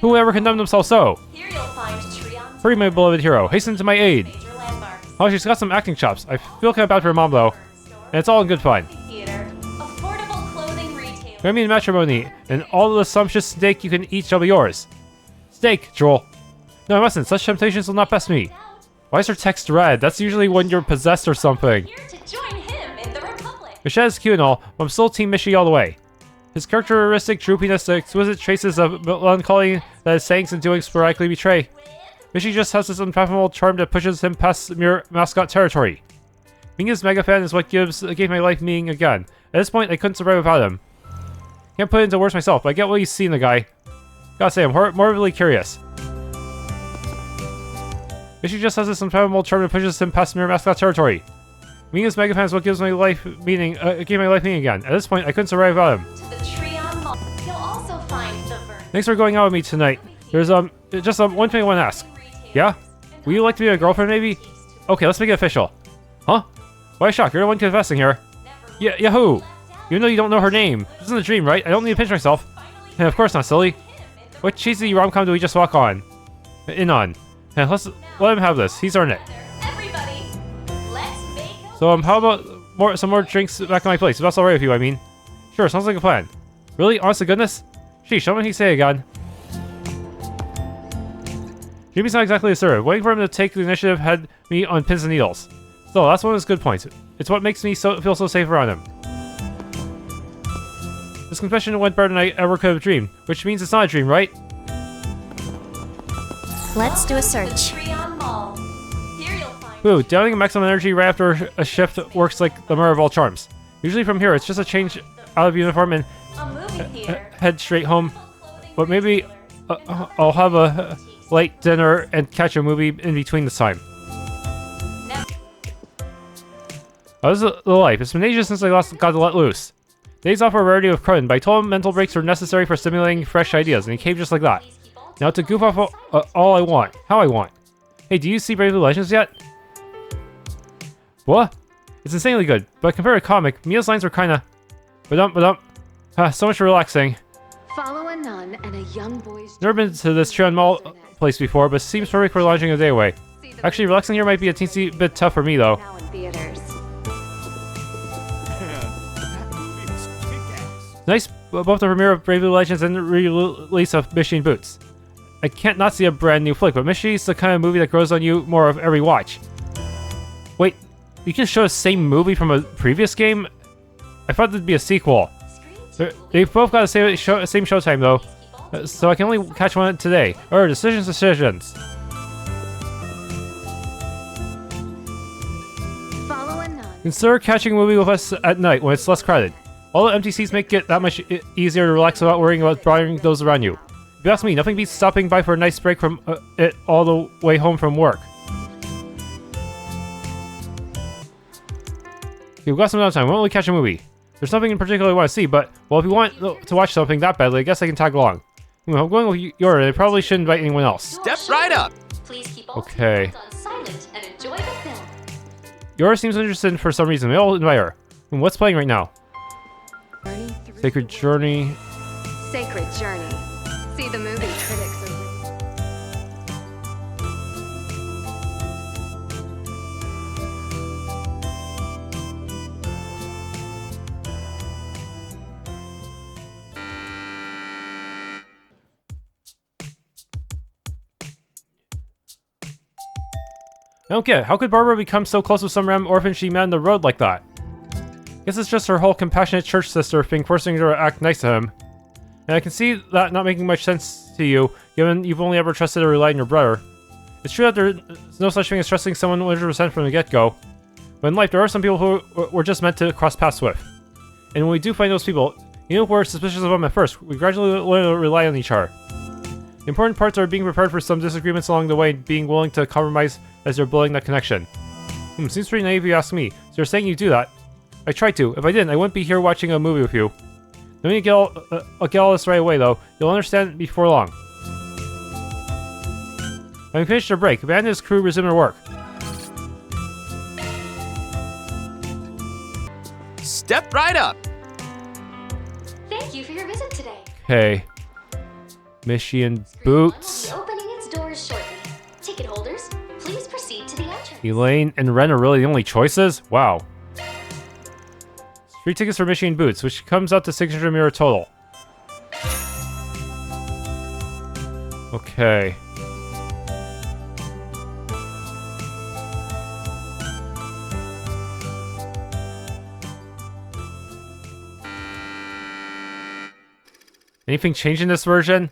Who will ever condemn themselves so? Here you'll find Trion. Hurry, my beloved hero. Hasten to my aid. Major landmarks. Oh, she's got some acting chops. I feel kind of bad for her mom, though. And it's all in good fun. Theater. Affordable clothing retailer. Marry me in matrimony, and all the sumptuous steak you can eat shall be yours. Steak, Joel. No, I mustn't. Such temptations will not best me. Why is her text red? That's usually when you're possessed or something. Here to join him in the Republic. Mishy is cute and all, but I'm still Team Mishy all the way. His characteristic droopiness, the exquisite traces of melancholy that his sayings and doings sporadically betray. Mishy just has this unfathomable charm that pushes him past mere mascot territory. Being his mega fan is what gave my life meaning again. At this point, I couldn't survive without him. Can't put it into words myself, but I get what you see in the guy. Gotta say, I'm morbidly curious. Mishy just has this unfathomable charm that pushes him past mere mascot territory. Being his mega fan is what gives my life meaning. Gave my life meaning again. At this point, I couldn't survive without him. To the Trion Mall. You'll also find the Thanks for going out with me tonight. There's just one thing I want to ask. Yeah? Would you like to be my girlfriend, maybe? Okay, let's make it official. Huh? Why shock? You're the one confessing here. Yeah, Yahoo! Even though you don't know her name. This isn't a dream, right? I don't need to pinch myself. And of course not, silly. What cheesy rom-com do we just walk on? In on. And let's let him have this. He's earned it. So how about some more drinks back at my place? If that's alright with you, I mean. Sure, sounds like a plan. Really? Honest to goodness? Sheesh, what did he say again? Jimmy's not exactly assertive. Waiting for him to take the initiative had me on pins and needles. Still, that's one of his good points. It's what makes me feel so safe around him. This confession went better than I ever could have dreamed, which means it's not a dream, right? Let's do a search. Trion Mall. Here you'll find Ooh, downing maximum energy right after a shift works like the mother of all charms. Usually from here, it's just a change out of uniform and a movie theater. head straight home. But maybe I'll have a late dinner and catch a movie in between this time. How's the life? It's been ages since I got let loose. Days off are a rarity with Cronin, but I told him mental breaks were necessary for stimulating fresh ideas, and he caved just like that. Now to goof off all I want. How I want. Hey, do you see Bravely Legends yet? What? It's insanely good, but compared to comic, Mia's lines were kinda... so much relaxing. Follow a nun and a young boy's... Never been to this Trion Mall place before, but seems perfect for launching a day away. Actually, relaxing here might be a teensy bit tough for me, though. Now in theaters. Nice, both the premiere of Bravely Legends and the re-release of Mishy and Boots. I can't not see a brand new flick, but Mishy's the kind of movie that grows on you more of every watch. Wait, you can show the same movie from a previous game? I thought there'd be a sequel. They've both got the same showtime though, so I can only catch one today. Decisions. Follow a nun. Consider catching a movie with us at night when it's less crowded. All the MTCs make it that much easier to relax without worrying about bothering those around you. If you ask me, nothing beats stopping by for a nice break from it all the way home from work. Okay, we've got some downtime. We won't really catch a movie. There's nothing in particular I want to see, but, well, if you want to watch something that badly, I guess I can tag along. I'm going with Jorda, and I probably shouldn't invite anyone else. Step right up. Please keep all Okay. on silent and enjoy the film. Jorda seems interested for some reason. Maybe I'll invite her. What's playing right now? Sacred Journey. Sacred Journey. See the movie critics are... I don't get it. How could Barbara become so close with some random orphan she met on the road like that? Guess it's just her whole compassionate church sister thing forcing her to act nice to him. And I can see that not making much sense to you, given you've only ever trusted or relied on your brother. It's true that there's no such thing as trusting someone 100% from the get-go. But in life, there are some people who we're just meant to cross paths with. And when we do find those people, even if we're suspicious of them at first, we gradually learn to rely on each other. The important parts are being prepared for some disagreements along the way and being willing to compromise as you're building that connection. Seems pretty naive if you ask me. So you're saying you do that? I tried to. If I didn't, I wouldn't be here watching a movie with you. Let me get all this right away, though. You'll understand before long. Having finished their break, Van and his crew resume their work. Step right up. Thank you for your visit today. Okay. Mishy and Boots. Will be opening its doors shortly. Ticket holders, please proceed to the entrance. Elaine and Renne are really the only choices? Wow. 3 tickets for Mishy and Boots, which comes out to 600 mirror total. Okay. Anything changed in this version?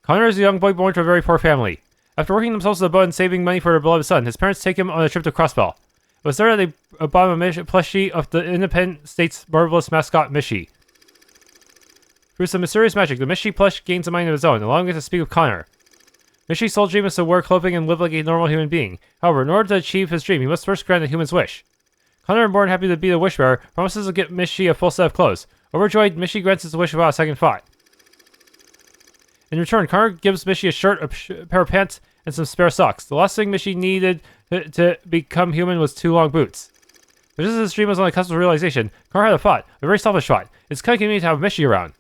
Connor is a young boy born to a very poor family. After working themselves to the bone and saving money for their beloved son, his parents take him on a trip to Crossbell. It was there that they bought him a plushie of the Independent State's marvelous mascot, Mishy. Through some mysterious magic, the Mishy plush gains a mind of his own, allowing it to speak with Connor. Mishy's sole dream is to wear clothing and live like a normal human being. However, in order to achieve his dream, he must first grant a human's wish. Connor, more than happy to be the wish bearer, promises to get Mishy a full set of clothes. Overjoyed, Mishy grants his wish without a second thought. In return, Connor gives Mishy a shirt, a pair of pants, and some spare socks. The last thing Mishy needed to become human was 2 long boots. But just as his dream was on the cusp of realization, Connor had a thought, a very selfish thought. It's kind of convenient to have Mishy around.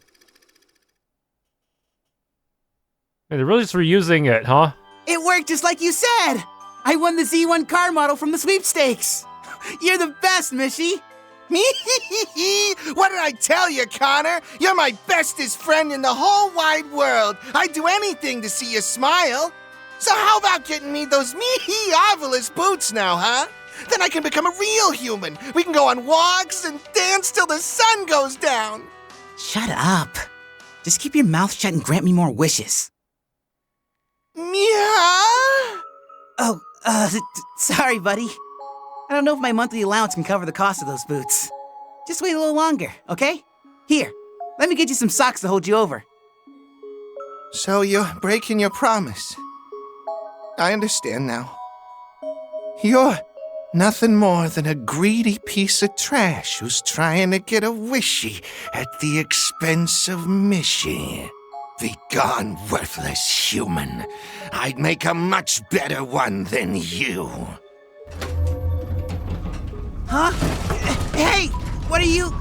And they're really just reusing it, huh? It worked just like you said! I won the Z1 car model from the sweepstakes! You're the best, Mishy! What did I tell you, Connor? You're my bestest friend in the whole wide world. I'd do anything to see you smile. So how about getting me those marvelous boots now, huh? Then I can become a real human. We can go on walks and dance till the sun goes down. Shut up. Just keep your mouth shut and grant me more wishes. Mia? Oh, sorry, buddy. I don't know if my monthly allowance can cover the cost of those boots. Just wait a little longer, okay? Here, let me get you some socks to hold you over. So you're breaking your promise. I understand now. You're nothing more than a greedy piece of trash who's trying to get a wishy at the expense of Mishy. Begone, worthless human. I'd make a much better one than you. Huh? Hey! What are you...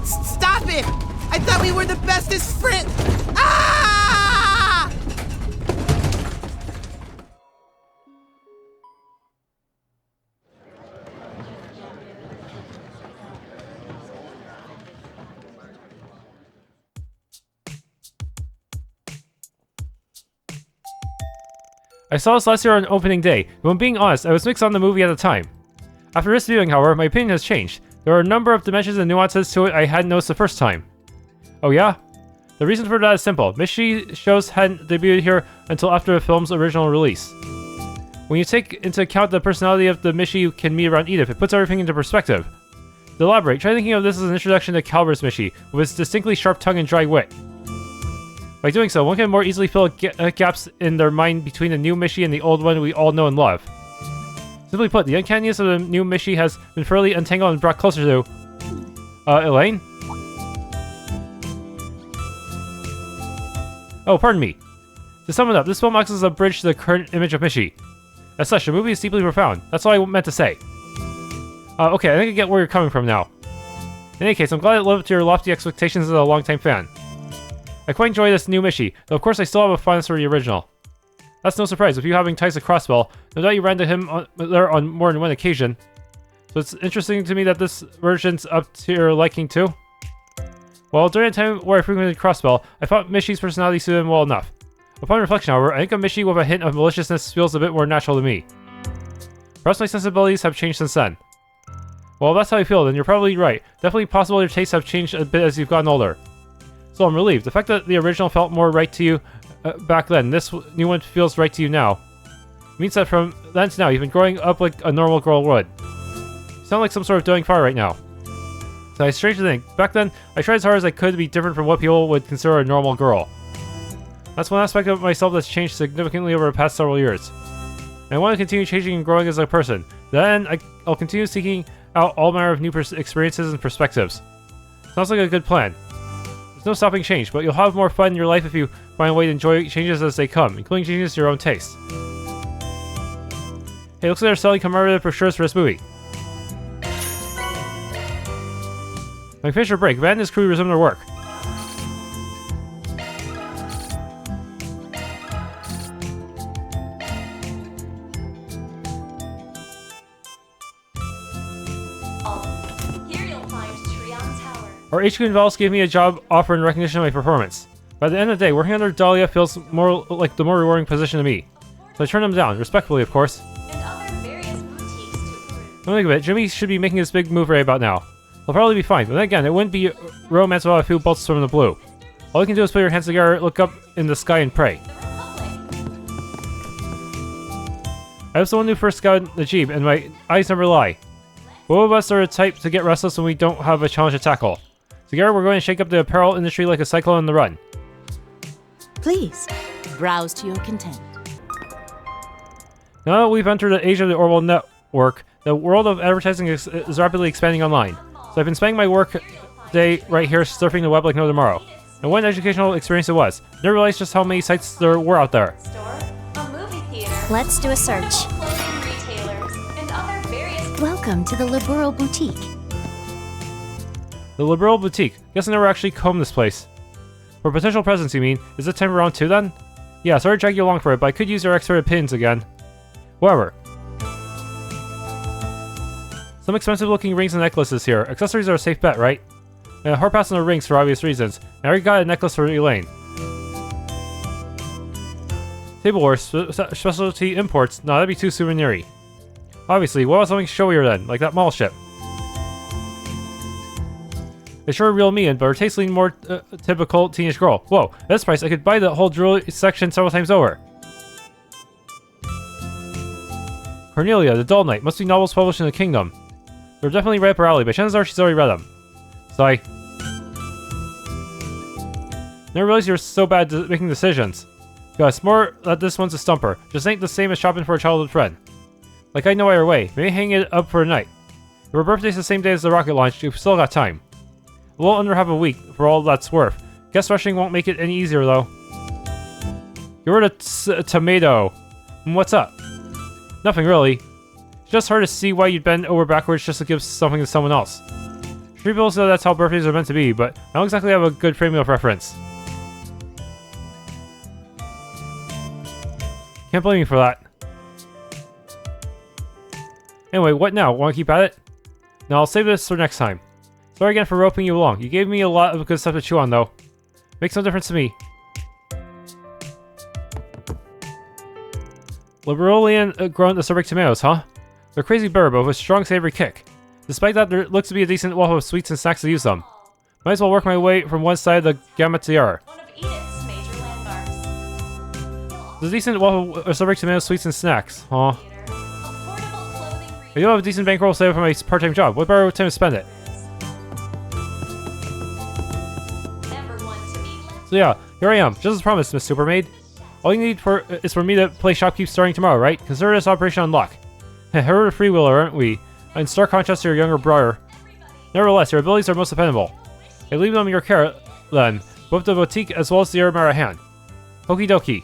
Stop it! I thought we were the bestest friends! Ah! I saw this last year on opening day, but when being honest, I was mixed on the movie at the time. After this viewing, however, my opinion has changed. There are a number of dimensions and nuances to it I hadn't noticed the first time. Oh yeah? The reason for that is simple. Mishy shows hadn't debuted here until after the film's original release. When you take into account the personality of the Mishy you can meet around Edith, it puts everything into perspective. To elaborate, try thinking of this as an introduction to Calvard's Mishy, with its distinctly sharp tongue and dry wit. By doing so, one can more easily fill gaps in their mind between the new Mishy and the old one we all know and love. Simply put, the uncanniness of the new Mishy has been fairly untangled and brought closer to... Elaine? Oh, pardon me. To sum it up, this film acts as a bridge to the current image of Mishy. As such, the movie is deeply profound. That's all I meant to say. Okay, I think I get where you're coming from now. In any case, I'm glad it lived up to your lofty expectations as a longtime fan. I quite enjoy this new Mishy, though of course I still have a fondness for the original. That's no surprise, with you having ties to Crossbell, no doubt you ran into him there on more than one occasion. So it's interesting to me that this version's up to your liking too. Well, during the time where I frequented Crossbell, I thought Mishy's personality suited him well enough. Upon reflection, however, I think a Mishy with a hint of maliciousness feels a bit more natural to me. Perhaps my sensibilities have changed since then. Well, if that's how you feel, then you're probably right. Definitely possible your tastes have changed a bit as you've gotten older. So I'm relieved. The fact that the original felt more right to you back then, this new one feels right to you now. It means that from then to now, you've been growing up like a normal girl would. You sound like some sort of doing far right now. So it's strange to think. Back then, I tried as hard as I could to be different from what people would consider a normal girl. That's one aspect of myself that's changed significantly over the past several years. And I want to continue changing and growing as a person. Then, I'll continue seeking out all manner of new experiences and perspectives. Sounds like a good plan. There's no stopping change, but you'll have more fun in your life if you find a way to enjoy changes as they come, including changes to your own taste. Hey, looks like they're selling commemorative brochures for this movie. When we finish our break, Van and his crew resume their work. Here you'll find Trion Tower. Our HQ in Val's gave me a job offer in recognition of my performance. By the end of the day, working under Dahlia feels more like the more rewarding position to me. So I turned them down, respectfully of course. And other various boutiques to peruse. Don't think of it, Jimmy should be making this big move right about now. He'll probably be fine, but then again, it wouldn't be romance without a few bolts from the blue. All you can do is put your hands together, look up in the sky, and pray. I was the one who first scouted the Jeep, and my eyes never lie. Both of us are the type to get restless when we don't have a challenge to tackle. Together, we're going to shake up the apparel industry like a cyclone on the run. Please, browse to your content. Now that we've entered the age of the Orwell network, the world of advertising is rapidly expanding online. So I've been spending my work day right here surfing the web like no tomorrow. And what an educational experience it was. Never realized just how many sites there were out there. A movie theater. Let's do a search. Clothing retailers and other various. Welcome to the Liberal Boutique. The Liberal Boutique. Guess I never actually combed this place. For potential presents, you mean? Is it time for round 2 then? Yeah, sorry to drag you along for it, but I could use your expert opinions again. Whatever. Some expensive looking rings and necklaces here. Accessories are a safe bet, right? And hard pass on the rings for obvious reasons. And I already got a necklace for Elaine. Tableware, specialty imports. Nah, that'd be too souvenir-y. Obviously, what about something showier then? Like that mall ship. They sure reel me in, but her taste lean more typical teenage girl. Whoa, at this price, I could buy the whole jewelry section several times over. Cornelia, the Dull Knight. Must be novels published in the kingdom. They're definitely right up her alley, but chances are she's already read them. Sigh. Never realized you were so bad at making decisions. God, it's more that this one's a stumper. Just ain't the same as shopping for a childhood friend. Like I know either way. Maybe hang it up for a night. If her birthday's the same day as the rocket launch, you've still got time. A little under half a week, for all that's worth. Guess rushing won't make it any easier, though. You're a tomato. What's up? Nothing, really. It's just hard to see why you'd bend over backwards just to give something to someone else. Street people say that's how birthdays are meant to be, but I don't exactly have a good frame of reference. Can't blame you for that. Anyway, what now? Want to keep at it? No, I'll save this for next time. Sorry again for roping you along. You gave me a lot of good stuff to chew on, though. Makes no difference to me. Liberalian grown acerbic tomatoes, huh? They're crazy bitter, but with a strong savory kick. Despite that, there looks to be a decent wealth of sweets and snacks to use them. Might as well work my way from one side of the gamut to the other. There's a decent wealth of acerbic tomatoes, sweets, and snacks, huh? I do have a decent bankroll saved for my part-time job. What better time to spend it? So yeah, here I am, just as promised, Miss Supermaid. All you need is for me to play shopkeep starting tomorrow, right? Consider this operation on lock. We're a freewheeler, aren't we? In stark contrast to your younger brother. Nevertheless, your abilities are most dependable. I leave them in your care, then, both the boutique as well as the Aramara at hand. Okie dokie.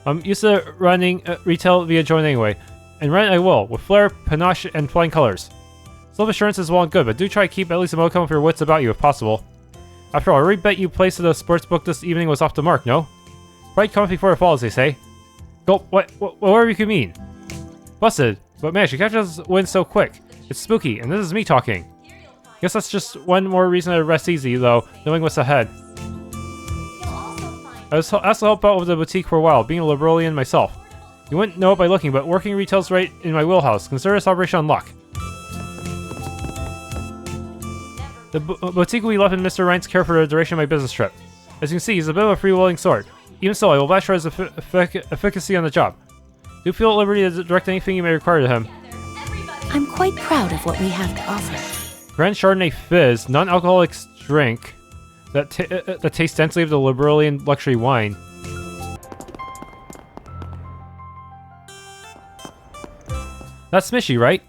I'm used to running retail via joint anyway, and rent I will, with flair, panache, and flying colors. Self-assurance is well and good, but do try to keep at least a modicum of your wits about you if possible. After all, I already bet you placed at the sports book this evening was off the mark, no? Right comes before it falls, they say. Go, whatever you could mean. Busted, but man, she catches wind so quick. It's spooky, and this is me talking. Guess that's just one more reason to rest easy, though, knowing what's ahead. I was asked to help out with the boutique for a while, being a Liberalian myself. You wouldn't know it by looking, but working retail's right in my wheelhouse. Consider this operation on lock. The boutique will be left in Mr. Ryan's care for the duration of my business trip. As you can see, he's a bit of a free-willing sort. Even so, I will vouch for his efficacy on the job. Do feel at liberty to direct anything you may require to him. I'm quite proud of what we have to offer. Grand Chardonnay Fizz, non-alcoholic drink that tastes densely of the Liberalian luxury wine. That's Mishy, right?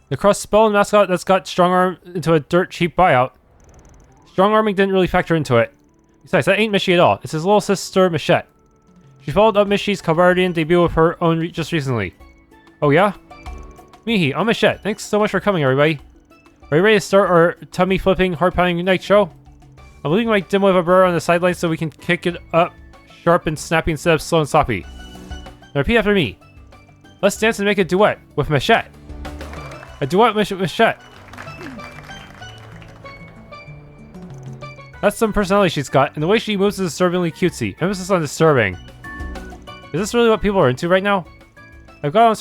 The cross-spell mascot that's got strong-arm into a dirt-cheap buyout. Strong-arming didn't really factor into it. Besides, that ain't Mishy at all. It's his little sister, Michette. She followed up Mishy's Calvardian debut with her own just recently. Oh yeah? Mihi, I'm Michette. Thanks so much for coming, everybody. Are you ready to start our tummy-flipping, heart-pounding night show? I'm leaving my dimwit of a burr on the sidelines so we can kick it up sharp and snappy instead of slow and sloppy. Now repeat after me. Let's dance and make a duet with Michette. A duet with Michette. That's some personality she's got, and the way she moves is disturbingly cutesy. Emphasis on disturbing. Is this really what people are into right now? I've got on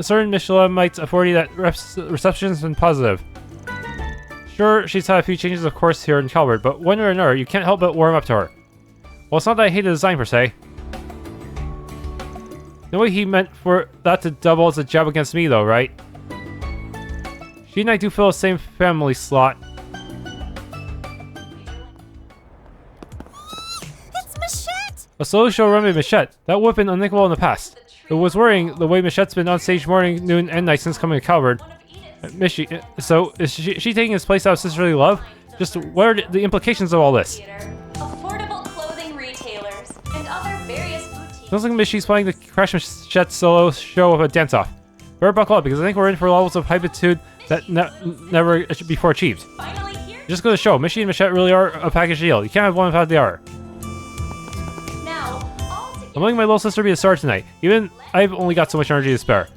certain Michelin-Mite's authority that reception's been positive. Sure, she's had a few changes of course here in Calvard, but one way or another, you can't help but warm up to her. Well, it's not that I hate the design per se. No way he meant for that to double as a jab against me though, right? She and I do fill the same family slot. It's Michette! A solo show run by Michette. That would have been unthinkable in the past. It was worrying the way Michette's been on stage morning, noon, and night since coming to Calvard. Mishy, so is she taking his place out of sisterly love? Just what are the implications of all this? Affordable clothing retailers and other various boutiques. Sounds like Mishy's planning to crash Michette's solo show with a dance-off. Better buckle up because I think we're in for levels of hypitude that never before achieved. Just go to show, Mishy and Michette really are a package deal. You can't have one without the other. I'm letting my little sister be a star tonight. Even I've only got so much energy to spare.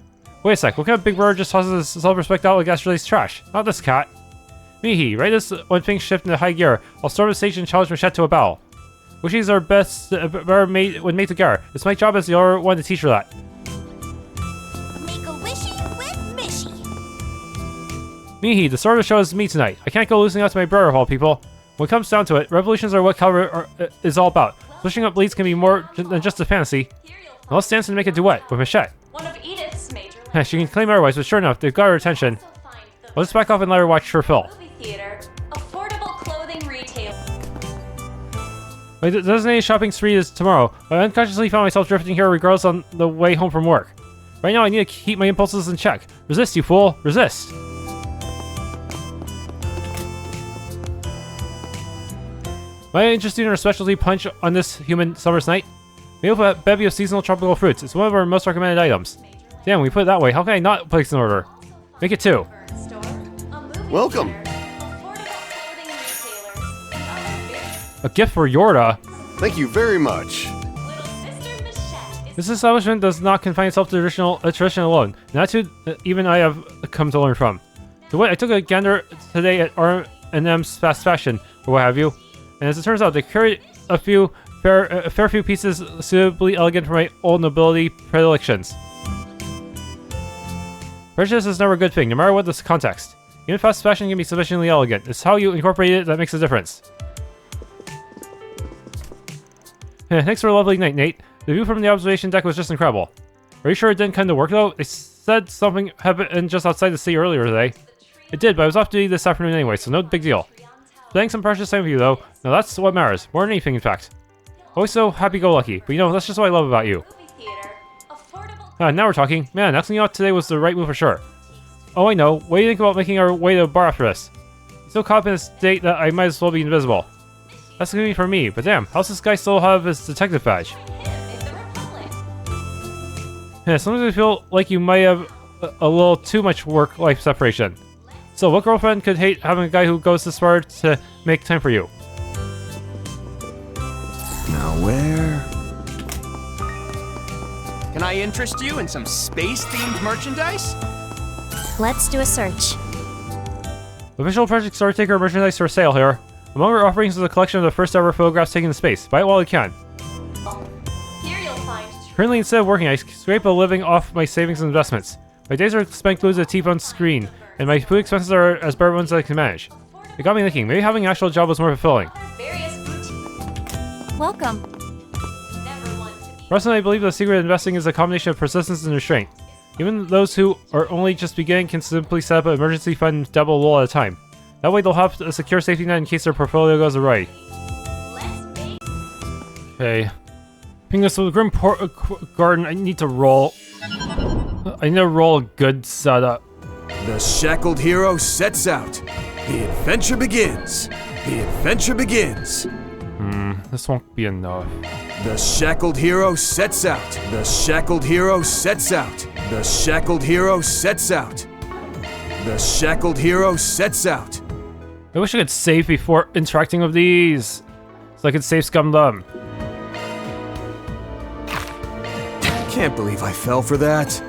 Wait a sec, what kind of big brother just tosses his self-respect out like Astrale's trash? Not this cat. Mihi, right this when things shift into high gear, I'll storm the stage and challenge Michette to a battle. Wishies are best better made when made together. It's my job as the other one to teach her that. Make a wishy with Mishy. Mihi, the star of the show is me tonight. I can't go losing out to my brother of all people. When it comes down to it, revolutions are what Calvard is all about. Switching up leads can be more than just a fantasy. Now let's dance and make a duet with Michette. One of Edith's major She can claim otherwise, but sure enough, they've got her attention. I'll just back off and let her watch her fill. Movie theater, affordable clothing retail. My designated shopping spree is tomorrow. I unconsciously found myself drifting here regardless on the way home from work. Right now, I need to keep my impulses in check. Resist, you fool! Resist! Am I interested in our specialty punch on this human summer's night? We have a bevy of seasonal tropical fruits. It's one of our most recommended items. Damn, we put it that way. How can I not place an order? Make it 2. Welcome. A gift for Jorda. Thank you very much. This establishment does not confine itself to tradition alone. An attitude that even I have come to learn from. So what? I took a gander today at R&M's fast fashion, or what have you. And as it turns out, they carry a fair few pieces suitably elegant for my old nobility predilections. Prejudice is never a good thing, no matter what the context. Even fast fashion can be sufficiently elegant. It's how you incorporate it that makes a difference. Thanks for a lovely night, Nate. The view from the observation deck was just incredible. Are you sure it didn't come to work though? They said something happened just outside the sea earlier today. It did, but I was off duty this afternoon anyway, so no big deal. Spending some precious time with you though. Now that's what matters, more than anything in fact. Always so happy-go-lucky, but you know, that's just what I love about you. Now we're talking. Man, asking you out today was the right move for sure. Oh, I know. What do you think about making our way to the bar after this? I'm so caught up in a state that I might as well be invisible. That's gonna be for me, but damn, how's this guy still have his detective badge? Yeah, sometimes I feel like you might have a little too much work-life separation. So, what girlfriend could hate having a guy who goes this far to make time for you? Now where? Can I interest you in some space-themed merchandise? Let's do a search. Official Project Star Taker merchandise for sale here. Among our offerings is a collection of the first ever photographs taken in space. Buy it while you can. Here you'll find. Currently, instead of working, I scrape a living off my savings and investments. My days are spent glued to a TV on screen, and my food expenses are as bare ones as I can manage. It got me thinking, maybe having an actual job was more fulfilling. Welcome. Russ and I believe the secret of investing is a combination of persistence and restraint. Even those who are only just beginning can simply set up an emergency fund and dabble a little at a time. That way they'll have a secure safety net in case their portfolio goes awry. Okay. Being this with Grim Garten, I need to roll. I need to roll a good setup. The shackled hero sets out. The adventure begins. The adventure begins. This won't be enough. The shackled hero sets out. The shackled hero sets out. The shackled hero sets out. The shackled hero sets out. I wish I could save before interacting with these, so I could save scum them. Can't believe I fell for that.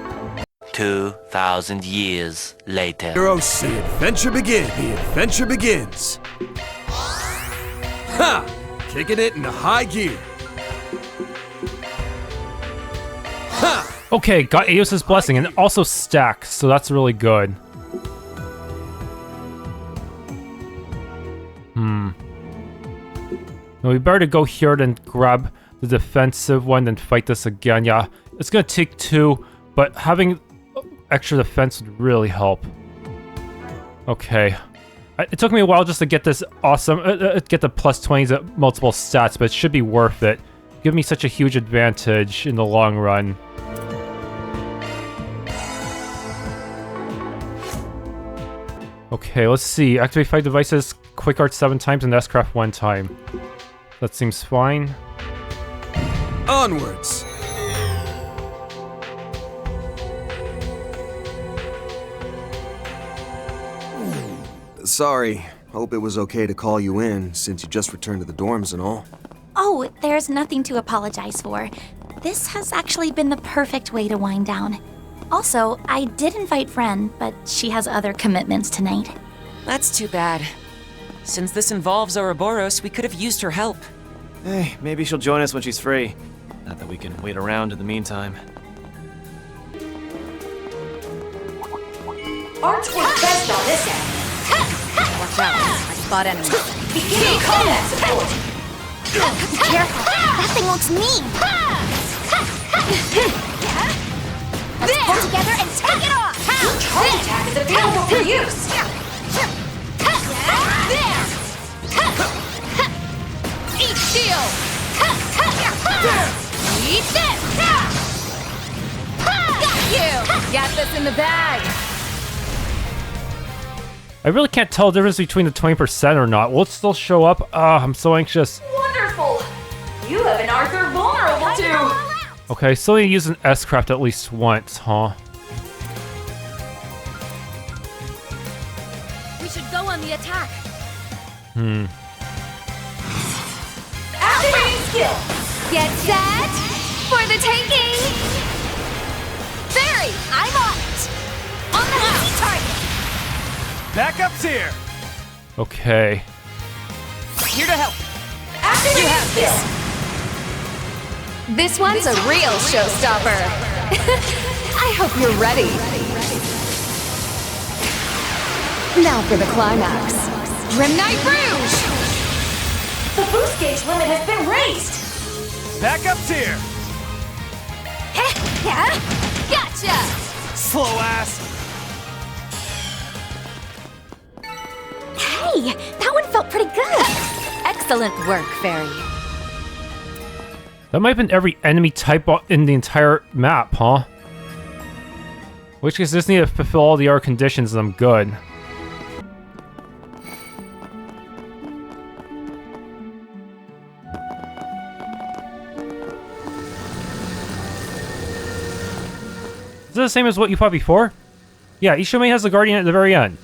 2,000 years later. Hero, the adventure begins. The adventure begins. Ha! Kicking it into high gear. Ha! Okay, got Aeos's blessing and also stacks, so that's really good. No, we better go here and grab the defensive one and fight this again. Yeah, it's gonna take 2, but having extra defense would really help. Okay. It took me a while just to get this awesome, get the plus 20s at multiple stats, but it should be worth it. Give me such a huge advantage in the long run. Okay, let's see. Activate 5 devices, Quick Art 7 times, and S-Craft 1 time. That seems fine. Onwards! Sorry. Hope it was okay to call you in, since you just returned to the dorms and all. Oh, there's nothing to apologize for. This has actually been the perfect way to wind down. Also, I did invite Renne, but she has other commitments tonight. That's too bad. Since this involves Ouroboros, we could have used her help. Hey, maybe she'll join us when she's free. Not that we can wait around in the meantime. Archwood best on this end. Watch out, I spot enemies. Beginning combat support. Be careful, that thing looks mean. Let's pull together and take it off! Charge attack is available for use! There! Eat shield! Eat this! Got you! Got this in the bag! I really can't tell the difference between the 20% or not. Will it still show up? I'm so anxious. Wonderful! You have an Arthur vulnerable to! Okay, still need to use an S-craft at least once, huh? We should go on the attack. Activating skill! Get set for the taking! Barry, I'm on it! On the easy target! Backup's here! Okay. Here to help! Activating skill! This one's a real showstopper! I hope you're ready. Now for the climax. Grim Knight Rouge! The boost gauge limit has been raised! Backup's here! Gotcha! Slow ass! Hey, that one felt pretty good. Excellent work, Fairy. That might have been every enemy type in the entire map, huh? Which case, just need to fulfill all the other conditions and I'm good. Is it the same as what you fought before? Yeah, each domain has the Guardian at the very end.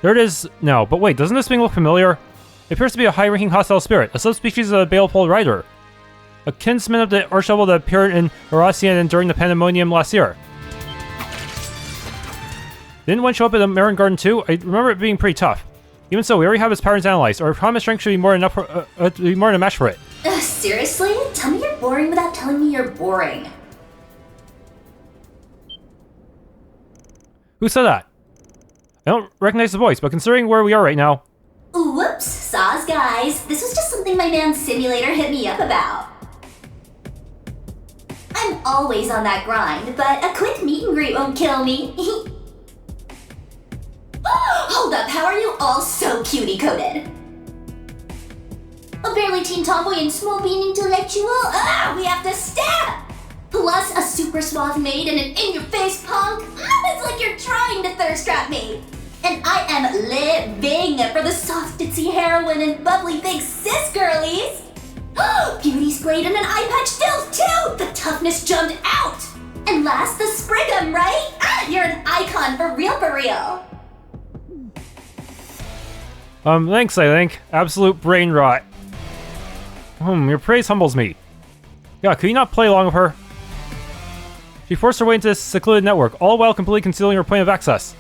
There it is now, but wait, doesn't this thing look familiar? It appears to be a high-ranking hostile spirit, a subspecies of the Baleful Rider. A kinsman of the Archdevil that appeared in Eurasian during the Pandemonium last year. Didn't one show up at the Grim Garten too? I remember it being pretty tough. Even so, we already have its patterns analyzed. Our common strength should be more than enough for, be more than a match for it. Seriously? Tell me you're boring without telling me you're boring. Who said that? I don't recognize the voice, but considering where we are right now... Whoops, saws guys. This was just something my man Simulator hit me up about. I'm always on that grind, but a quick meet and greet won't kill me. Hold up, how are you all so cutie-coded? A barely teen tomboy and small bean intellectual? We have to stab! Plus a super suave maid and an in-your-face punk? It's like you're trying to thirst trap me! And I am living for the soft ditzy heroine and bubbly big sis girlies! Beauty splayed and an eye patch still too! The toughness jumped out! And last, the Sprigum, right? You're an icon for real. Thanks, I think. Absolute brain rot. Your praise humbles me. Yeah, could you not play along with her? She forced her way into this secluded network, all while completely concealing her point of access.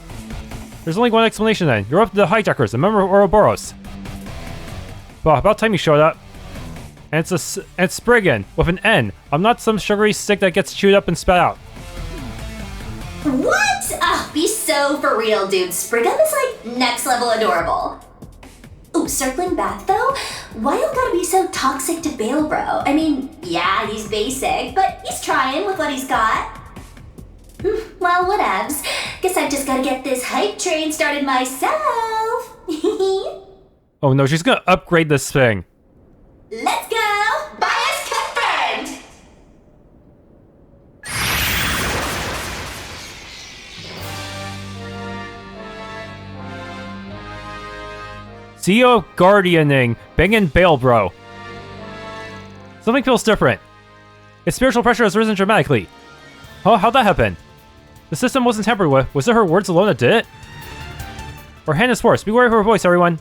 There's only one explanation then. You're up to the hijackers, a member of Ouroboros. Well, about time you showed up. And it's Spriggan, with an N. I'm not some sugary stick that gets chewed up and spat out. What? Be so for real, dude. Spriggan is like next level adorable. Ooh, circling back though, why you gotta be so toxic to Balebro? I mean, yeah, he's basic, but he's trying with what he's got. Well, whatevs. Guess I've just gotta get this hype train started myself. Oh no, she's gonna upgrade this thing. Let's go! Bias confirmed! CEO of Guardianing, Bangin Balebro. Something feels different. Its spiritual pressure has risen dramatically. Oh, how'd that happen? The system wasn't tampered with. Was it her words alone that did it? Her hand is forced. Beware of her voice, everyone.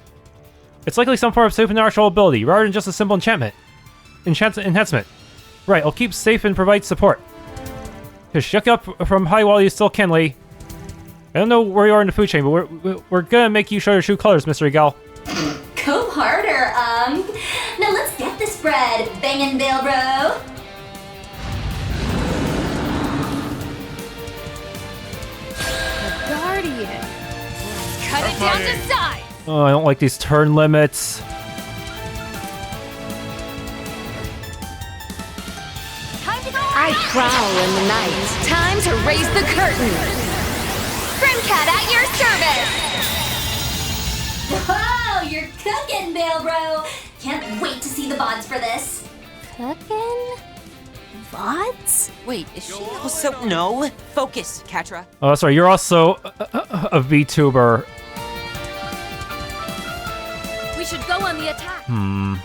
It's likely some form of supernatural ability, rather than just a simple enhancement. Right, I'll keep safe and provide support. Just shuck up from high while you still can, lady. I don't know where you are in the food chain, but we're gonna make you show your true colors, Mystery Gal. Go harder, Now let's get this bread, Bangin Balebro. Guardian. Cut it down to size. Oh, I don't like these turn limits. I prowl in the night. Time to raise the curtain. Grimcat at your service! Whoa, you're cooking, Balebro! Can't wait to see the VODs for this. Cooking? VODs? Wait, is she also... No, focus, Katra. Oh, that's right. You're also a VTuber. We should go on the attack. Time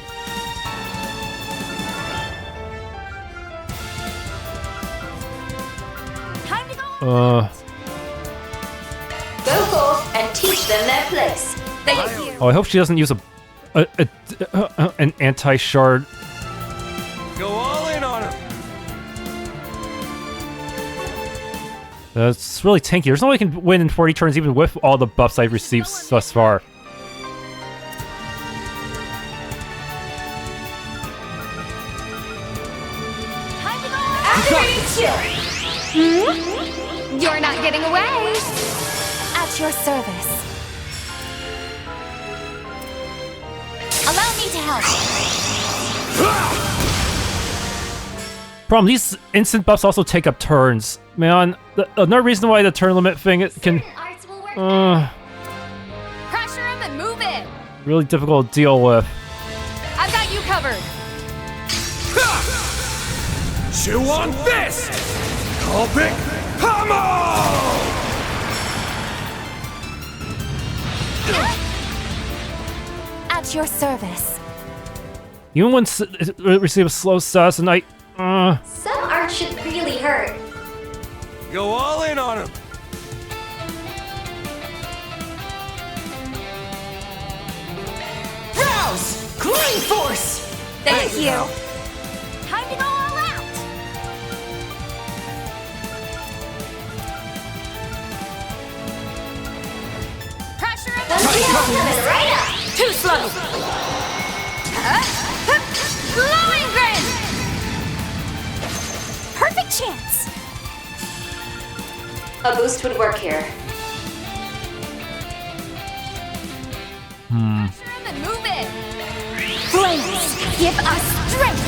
to go. Go forth and teach them their place. Thank you. Oh, I hope she doesn't use an anti-shard. Go all in on him. That's really tanky. There's no way I can win in 40 turns even with all the buffs I've received thus far. You're not getting away. At your service. Allow me to help. Problem, these instant buffs also take up turns. Man, another reason why the turn limit thing can... Pressure him and move it. really difficult to deal with. I've got you covered. Chew on this! Copic Hammer! At your service. Even when receive a slow status and Some art should really hurt. Go all in on him. Rouse! Green Force! Thank you. Time to go all out. Pressure him. Coming right up. Too slow. Glowing grin. Perfect chance. A boost would work here. Pressure him and move it. Flames, give us strength.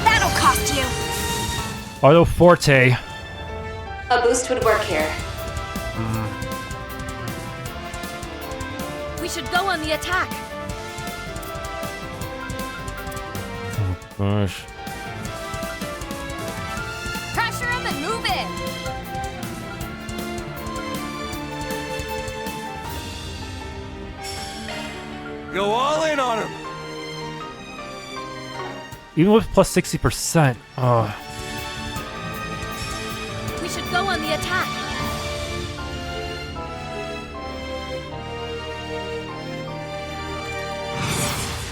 That'll cost you. Auto Forte. A boost would work here. We should go on the attack. Gosh. Pressure him and move it. Go all in on him. Even with plus 60%. We should go on the attack.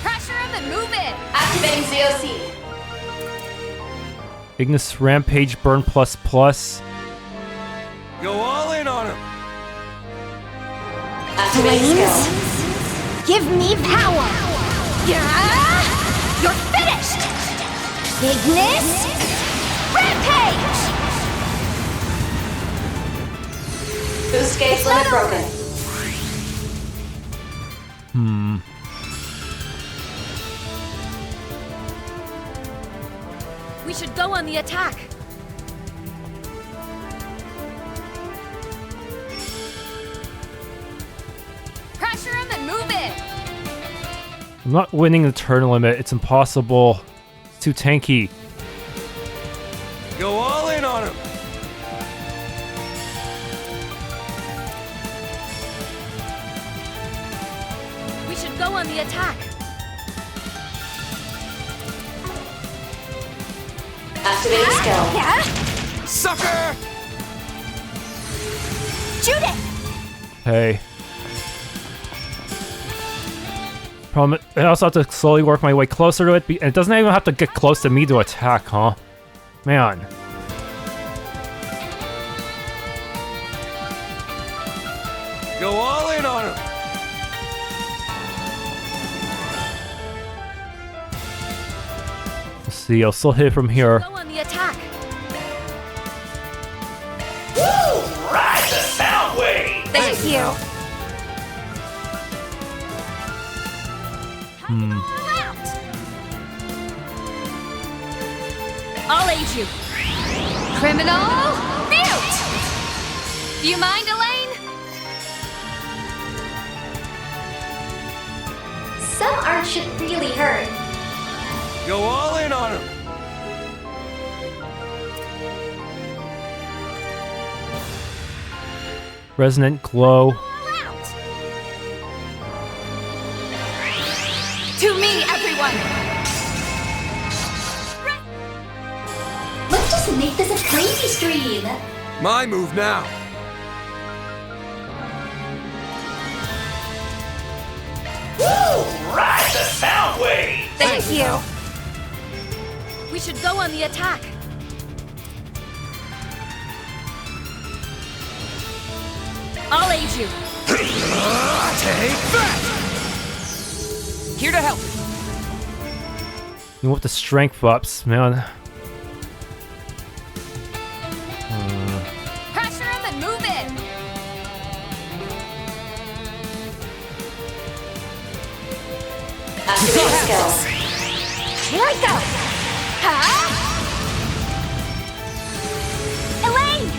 Pressure him and move it. Activating ZOC. Ignis Rampage Burn plus plus. Go all in on him. Activating skill. Give me power. Yeah! You're finished. Ignis. Rampage. Boost gauge limit broken. We should go on the attack. Pressure him and move it. I'm not winning the turn limit. It's impossible. It's too tanky. Go all in on him. We should go on the attack. Activating skill. Yeah? Sucker! Judith. Hey. Problem, I also have to slowly work my way closer to it, and it doesn't even have to get close to me to attack, huh? Man. Go all in on him. Let's see, I'll still hit it from here. Go on the attack. Woo! Ride the sound wave! Thank you. Hmm. All I'll aid you. Criminal mute! Do you mind, Elaine? Some art should really hurt. Go all in on him. Resonant glow. To me, everyone! Let's just make this a crazy stream. My move now. Woo! Ride the sound wave! Thank you. We should go on the attack. I'll aid you. Take that! Here to help. You want the strength ups, man. Pressure him and move in. Activate skills. Here I go. Huh? Elaine!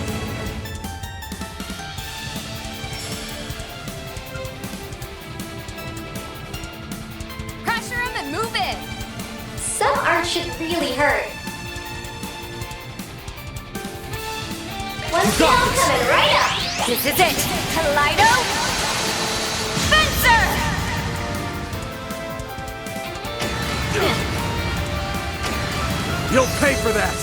Pressure him and move in. Some art should really hurt. One skill coming right up. This is it. Kaleido. Fencer! You'll pay for that!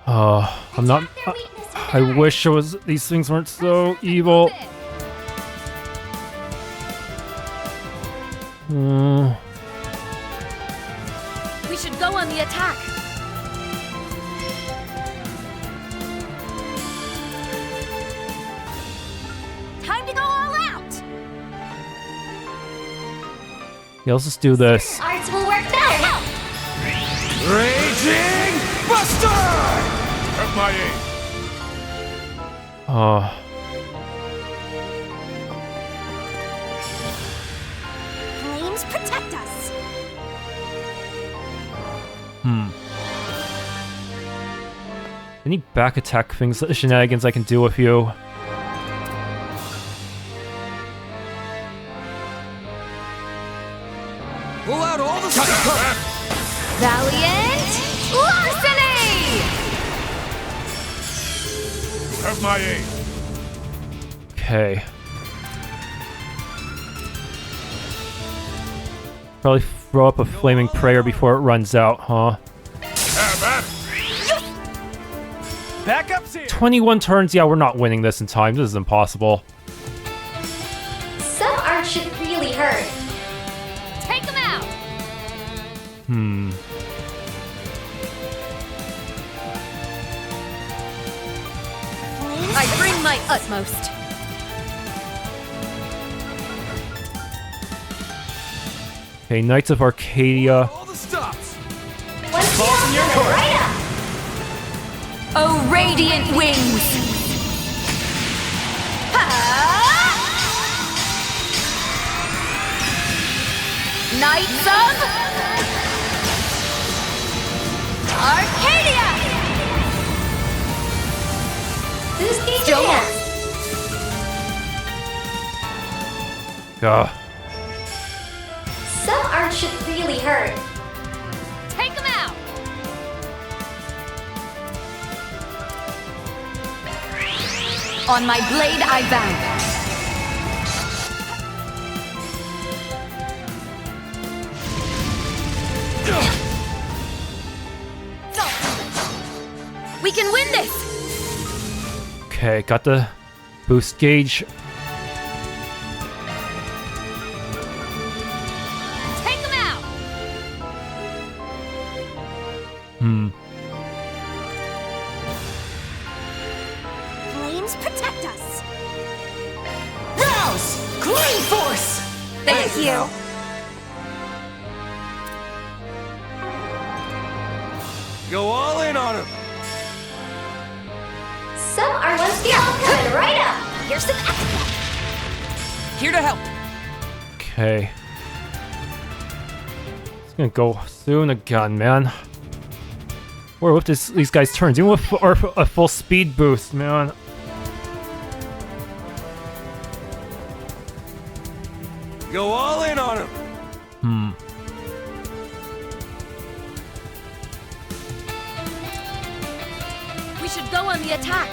I'm not. I wish these things weren't so evil. We should go on the attack. Time to go all out. Yeah, let's just do this. Arts will work better. Raging Buster! Have my aid. Flames protect us. Any back attack things, shenanigans I can do with you? Pull out all the stuff! Valiant larceny! Have my aid. Okay. Probably throw up a flaming prayer before it runs out, huh? Backup's here. 21 turns? Yeah, we're not winning this in time. This is impossible. Some art should really hurt. Take him out! I bring my utmost. Okay, Knights of Arcadia. All the stops! One skill coming right up. Oh, radiant wings! Knights of Arcadia! Boost gauge Still enhanced. Some art should really hurt. Take him out! On my blade I bow. We can win this! Okay, got the boost gauge. Take him out! Flames protect us. Rouse! Clean force! Thank you. Go all in on him! Some art one skill coming right up. Here's some extra. Here to help. Okay. It's gonna go soon again, man. Or with these guys' turns, even with a full speed boost, man. Go all in on him. We should go on the attack.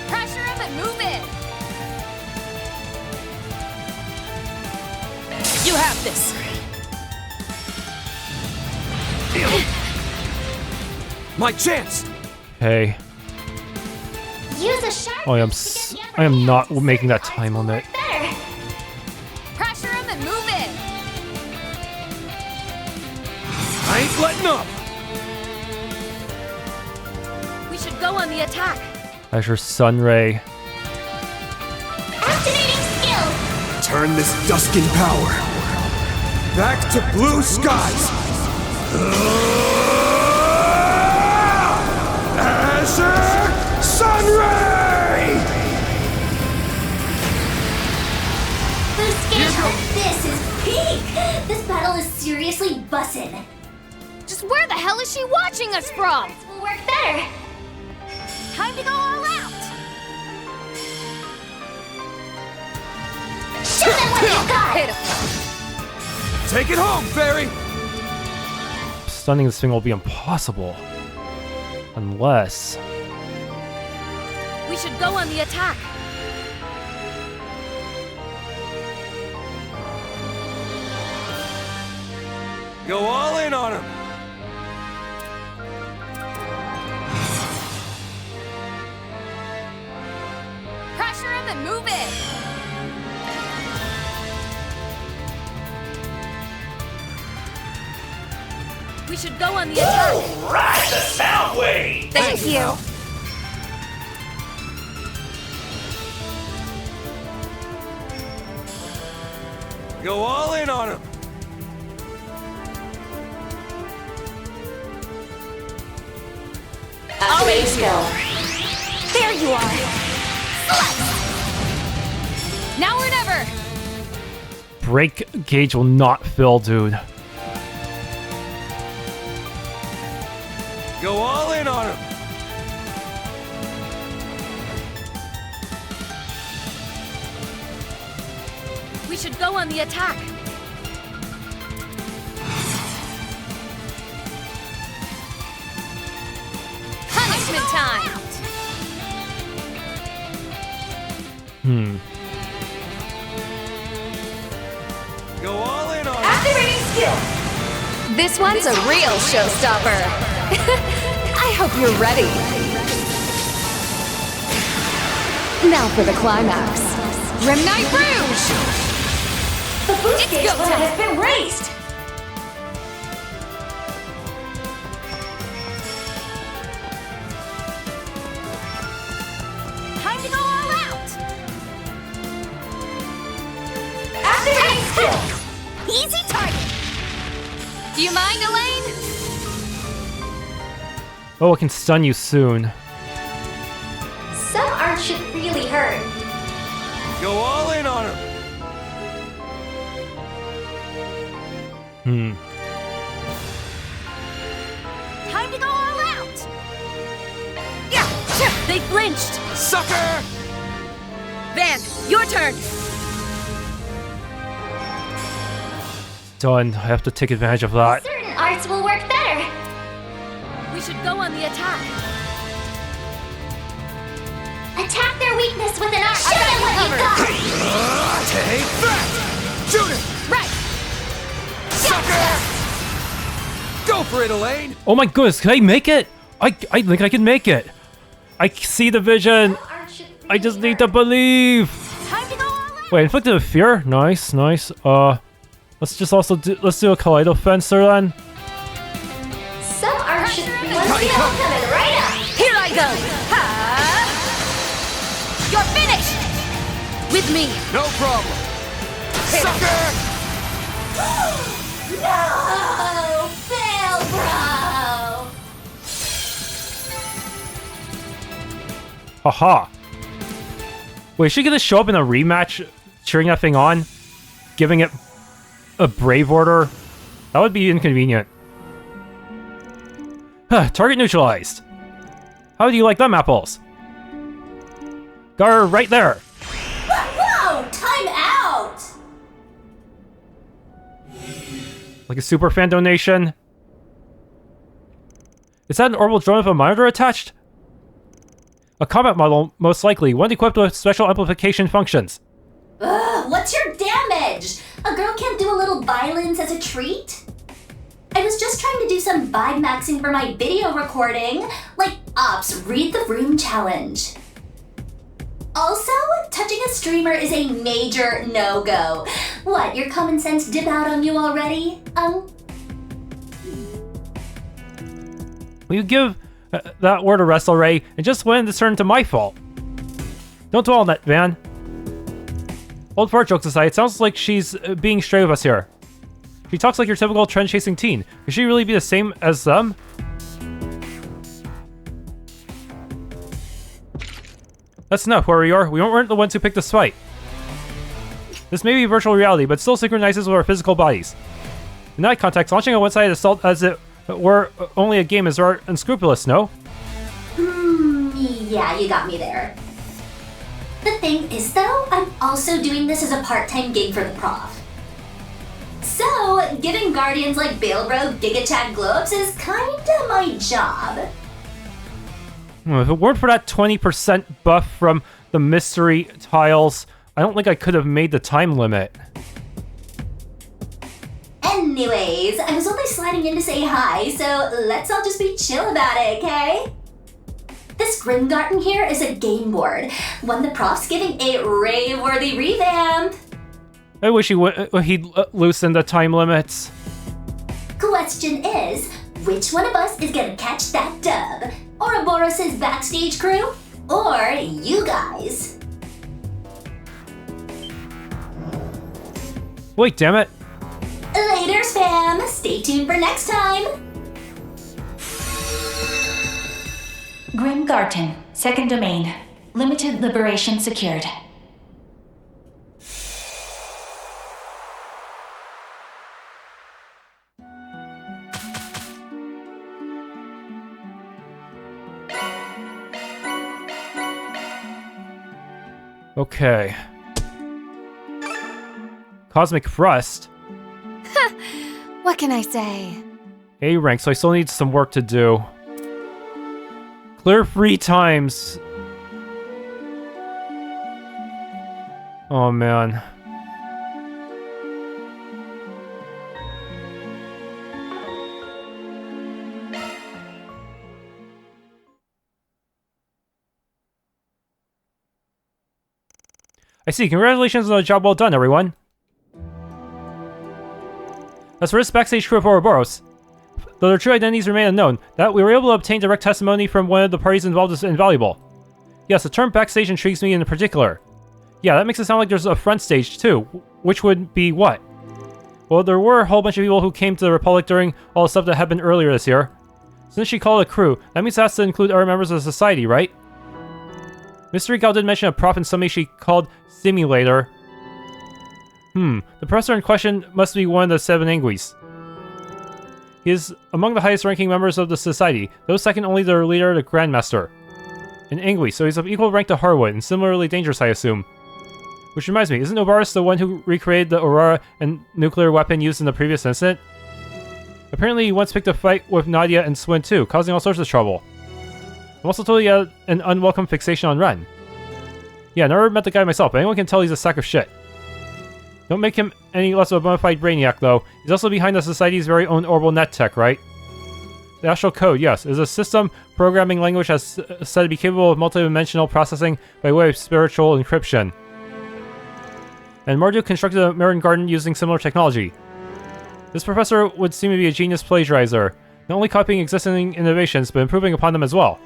Pressure him and move in. You have this. My chance. Hey. Use a sharp I am not making that time limit. better. Pressure him and move in. I ain't letting up. We should go on the attack. Azure Sunray. Activating skill. Turn this Duskin power back to blue skies. Azure Sunray! Boost gauge, this is peak. This battle is seriously bussin'. Just where the hell is she watching us from? This will work better. Time to go all out. Show them what you've got. Take it home, Fairy. Stunning this thing will be impossible. Unless... We should go on the attack. Go all in on him. Pressure him and move in. We should go on the attack. Right, the sound wave! Thank you. Go all in on him. Always go. There you are. Slice. Now or never. Break gauge will not fill, dude. Go all in on him. We should go on the attack. Punishment time. Go all in on him. Activating skill. This one's a real showstopper. I hope you're ready. Now for the climax. Grim Rouge! The boost gauge limit has been raised. Time to go all out. Activating skill. Easy target. Do you mind, Elaine? Oh, it can stun you soon. Some art should really hurt. Go all in on him. Time to go all out. Yeah, they flinched. Sucker! Van, your turn. Done. I have to take advantage of that. Certain arts will work better. We should go on the attack. Attack their weakness with an art. Show them what you've got. Take that! Shoot it! Right. Sucker! Go for it, Elaine! Oh my goodness, can I make it? I think I can make it. I see the vision. I just need to believe. Time to go all out. Wait, inflicted of fear? Nice, nice. Let's just also let's do a Kaleido Fencer then. Some art should really coming right up. Here I go. Ha! You're finished. With me. No problem. Sucker! No! Balebro! Haha. Wait, is she gonna show up in a rematch, cheering that thing on? Giving it a brave order? That would be inconvenient. Target neutralized. How do you like them apples? Got her right there. Whoa! Time out! Like a super fan donation. Is that an orbital drone with a monitor attached? A combat model, most likely. One equipped with special amplification functions. Ugh, what's your damage? A girl can't do a little violence as a treat? I was just trying to do some vibe maxing for my video recording. Like, Ops, read the room challenge. Also, touching a streamer is a major no-go. What, your common sense dip out on you already? Will you give that word a rest already and just when this turned into my fault? Don't dwell on that, Van. Old fart jokes aside, it sounds like she's being stray with us here. She talks like your typical trend-chasing teen. Could she really be the same as them? That's enough, where we are. We weren't the ones who picked this fight. This may be virtual reality, but still synchronizes with our physical bodies. In that context, launching a one-sided assault as it were only a game is unscrupulous, no? Yeah, you got me there. The thing is, though, I'm also doing this as a part-time gig for the prof. So, giving guardians like Balebro GigaChat glow-ups is kinda my job. If it weren't for that 20% buff from the mystery tiles, I don't think I could have made the time limit. Anyways, I was only sliding in to say hi, so let's all just be chill about it, okay? This Grim Garten here is a game board, one the prof's giving a rave-worthy revamp. I wish he'd loosen the time limits. Question is, which one of us is gonna catch that dub? Ouroboros' backstage crew? Or you guys? Wait, damn it. Laters, fam! Stay tuned for next time! Grim Garten, second domain. Limited liberation secured. Okay. Cosmic Thrust. What can I say? A rank, so I still need some work to do. Clear free times. Oh man. I see. Congratulations on a job well done, everyone. As for this backstage crew of Ouroboros, though their true identities remain unknown, that we were able to obtain direct testimony from one of the parties involved is invaluable. Yes, the term backstage intrigues me in particular. Yeah, that makes it sound like there's a front stage too, which would be what? Well, there were a whole bunch of people who came to the Republic during all the stuff that happened earlier this year. Since she called it a crew, that means it has to include other members of the society, right? Mystery Gal did mention a prop in somebody she called Simulator. The professor in question must be one of the 7 Anguis. He is among the highest ranking members of the society, though second only to their leader, the Grandmaster. An Angui, so he's of equal rank to Harwood, and similarly dangerous, I assume. Which reminds me, isn't Ouroboros the one who recreated the Aurora and nuclear weapon used in the previous incident? Apparently he once picked a fight with Nadia and Swin too, causing all sorts of trouble. I'm also told he had an unwelcome fixation on Renne. Yeah, I never met the guy myself, but anyone can tell he's a sack of shit. Don't make him any less of a bona fide brainiac, though. He's also behind the Society's very own orbital net tech, right? The Astral Code, yes, is a system programming language that's said to be capable of multidimensional processing by way of spiritual encryption. And Marduk constructed a Grim Garten using similar technology. This professor would seem to be a genius plagiarizer, not only copying existing innovations, but improving upon them as well.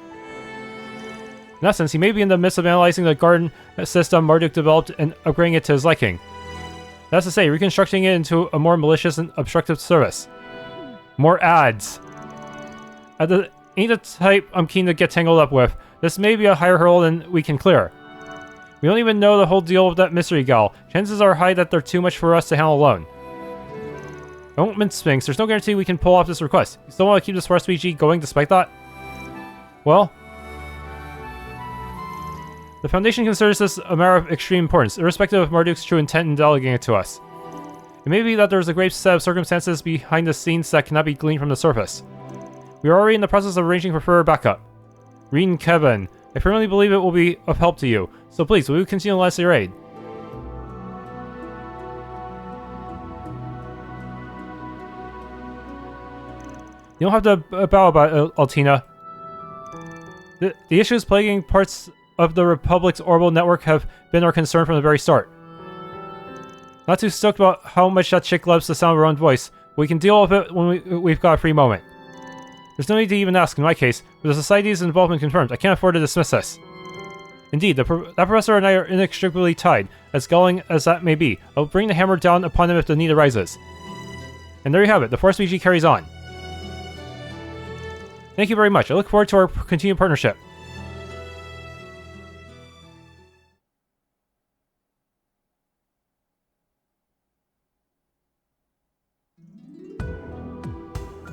In essence, he may be in the midst of analyzing the garden system Marduk developed and upgrading it to his liking. That's to say, reconstructing it into a more malicious and obstructive service. More ads. Ain't the type I'm keen to get tangled up with. This may be a higher hurdle than we can clear. We don't even know the whole deal with that mystery gal. Chances are high that they're too much for us to handle alone. I won't mince things. There's no guarantee we can pull off this request. You still want to keep this Forest BG going despite that? Well, the Foundation considers this a matter of extreme importance, irrespective of Marduk's true intent in delegating it to us. It may be that there's a great set of circumstances behind the scenes that cannot be gleaned from the surface. We are already in the process of arranging for further backup. Rean and Kevin, I firmly believe it will be of help to you, so please, will you continue to lend us your aid? You don't have to bow about it, Altina. The issues plaguing parts of the Republic's orbital network have been our concern from the very start. Not too stoked about how much that chick loves the sound of her own voice, but we can deal with it when we've got a free moment. There's no need to even ask in my case, but the Society's involvement confirmed. I can't afford to dismiss this. Indeed, that professor and I are inextricably tied, as galling as that may be. I'll bring the hammer down upon him if the need arises. And there you have it, the Force BG carries on. Thank you very much. I look forward to our continued partnership.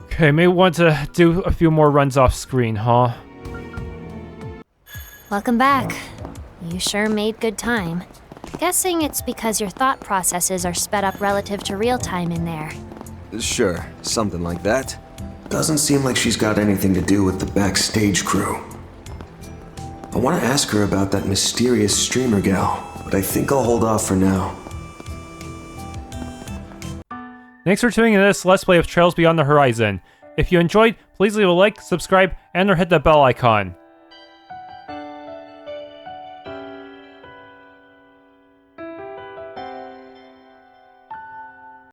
Okay, may want to do a few more runs off screen, huh? Welcome back. You sure made good time. Guessing it's because your thought processes are sped up relative to real time in there. Sure, something like that. Doesn't seem like she's got anything to do with the backstage crew. I want to ask her about that mysterious streamer gal, but I think I'll hold off for now. Thanks for tuning in to this Let's Play of Trails Beyond the Horizon. If you enjoyed, please leave a like, subscribe, and or hit the bell icon.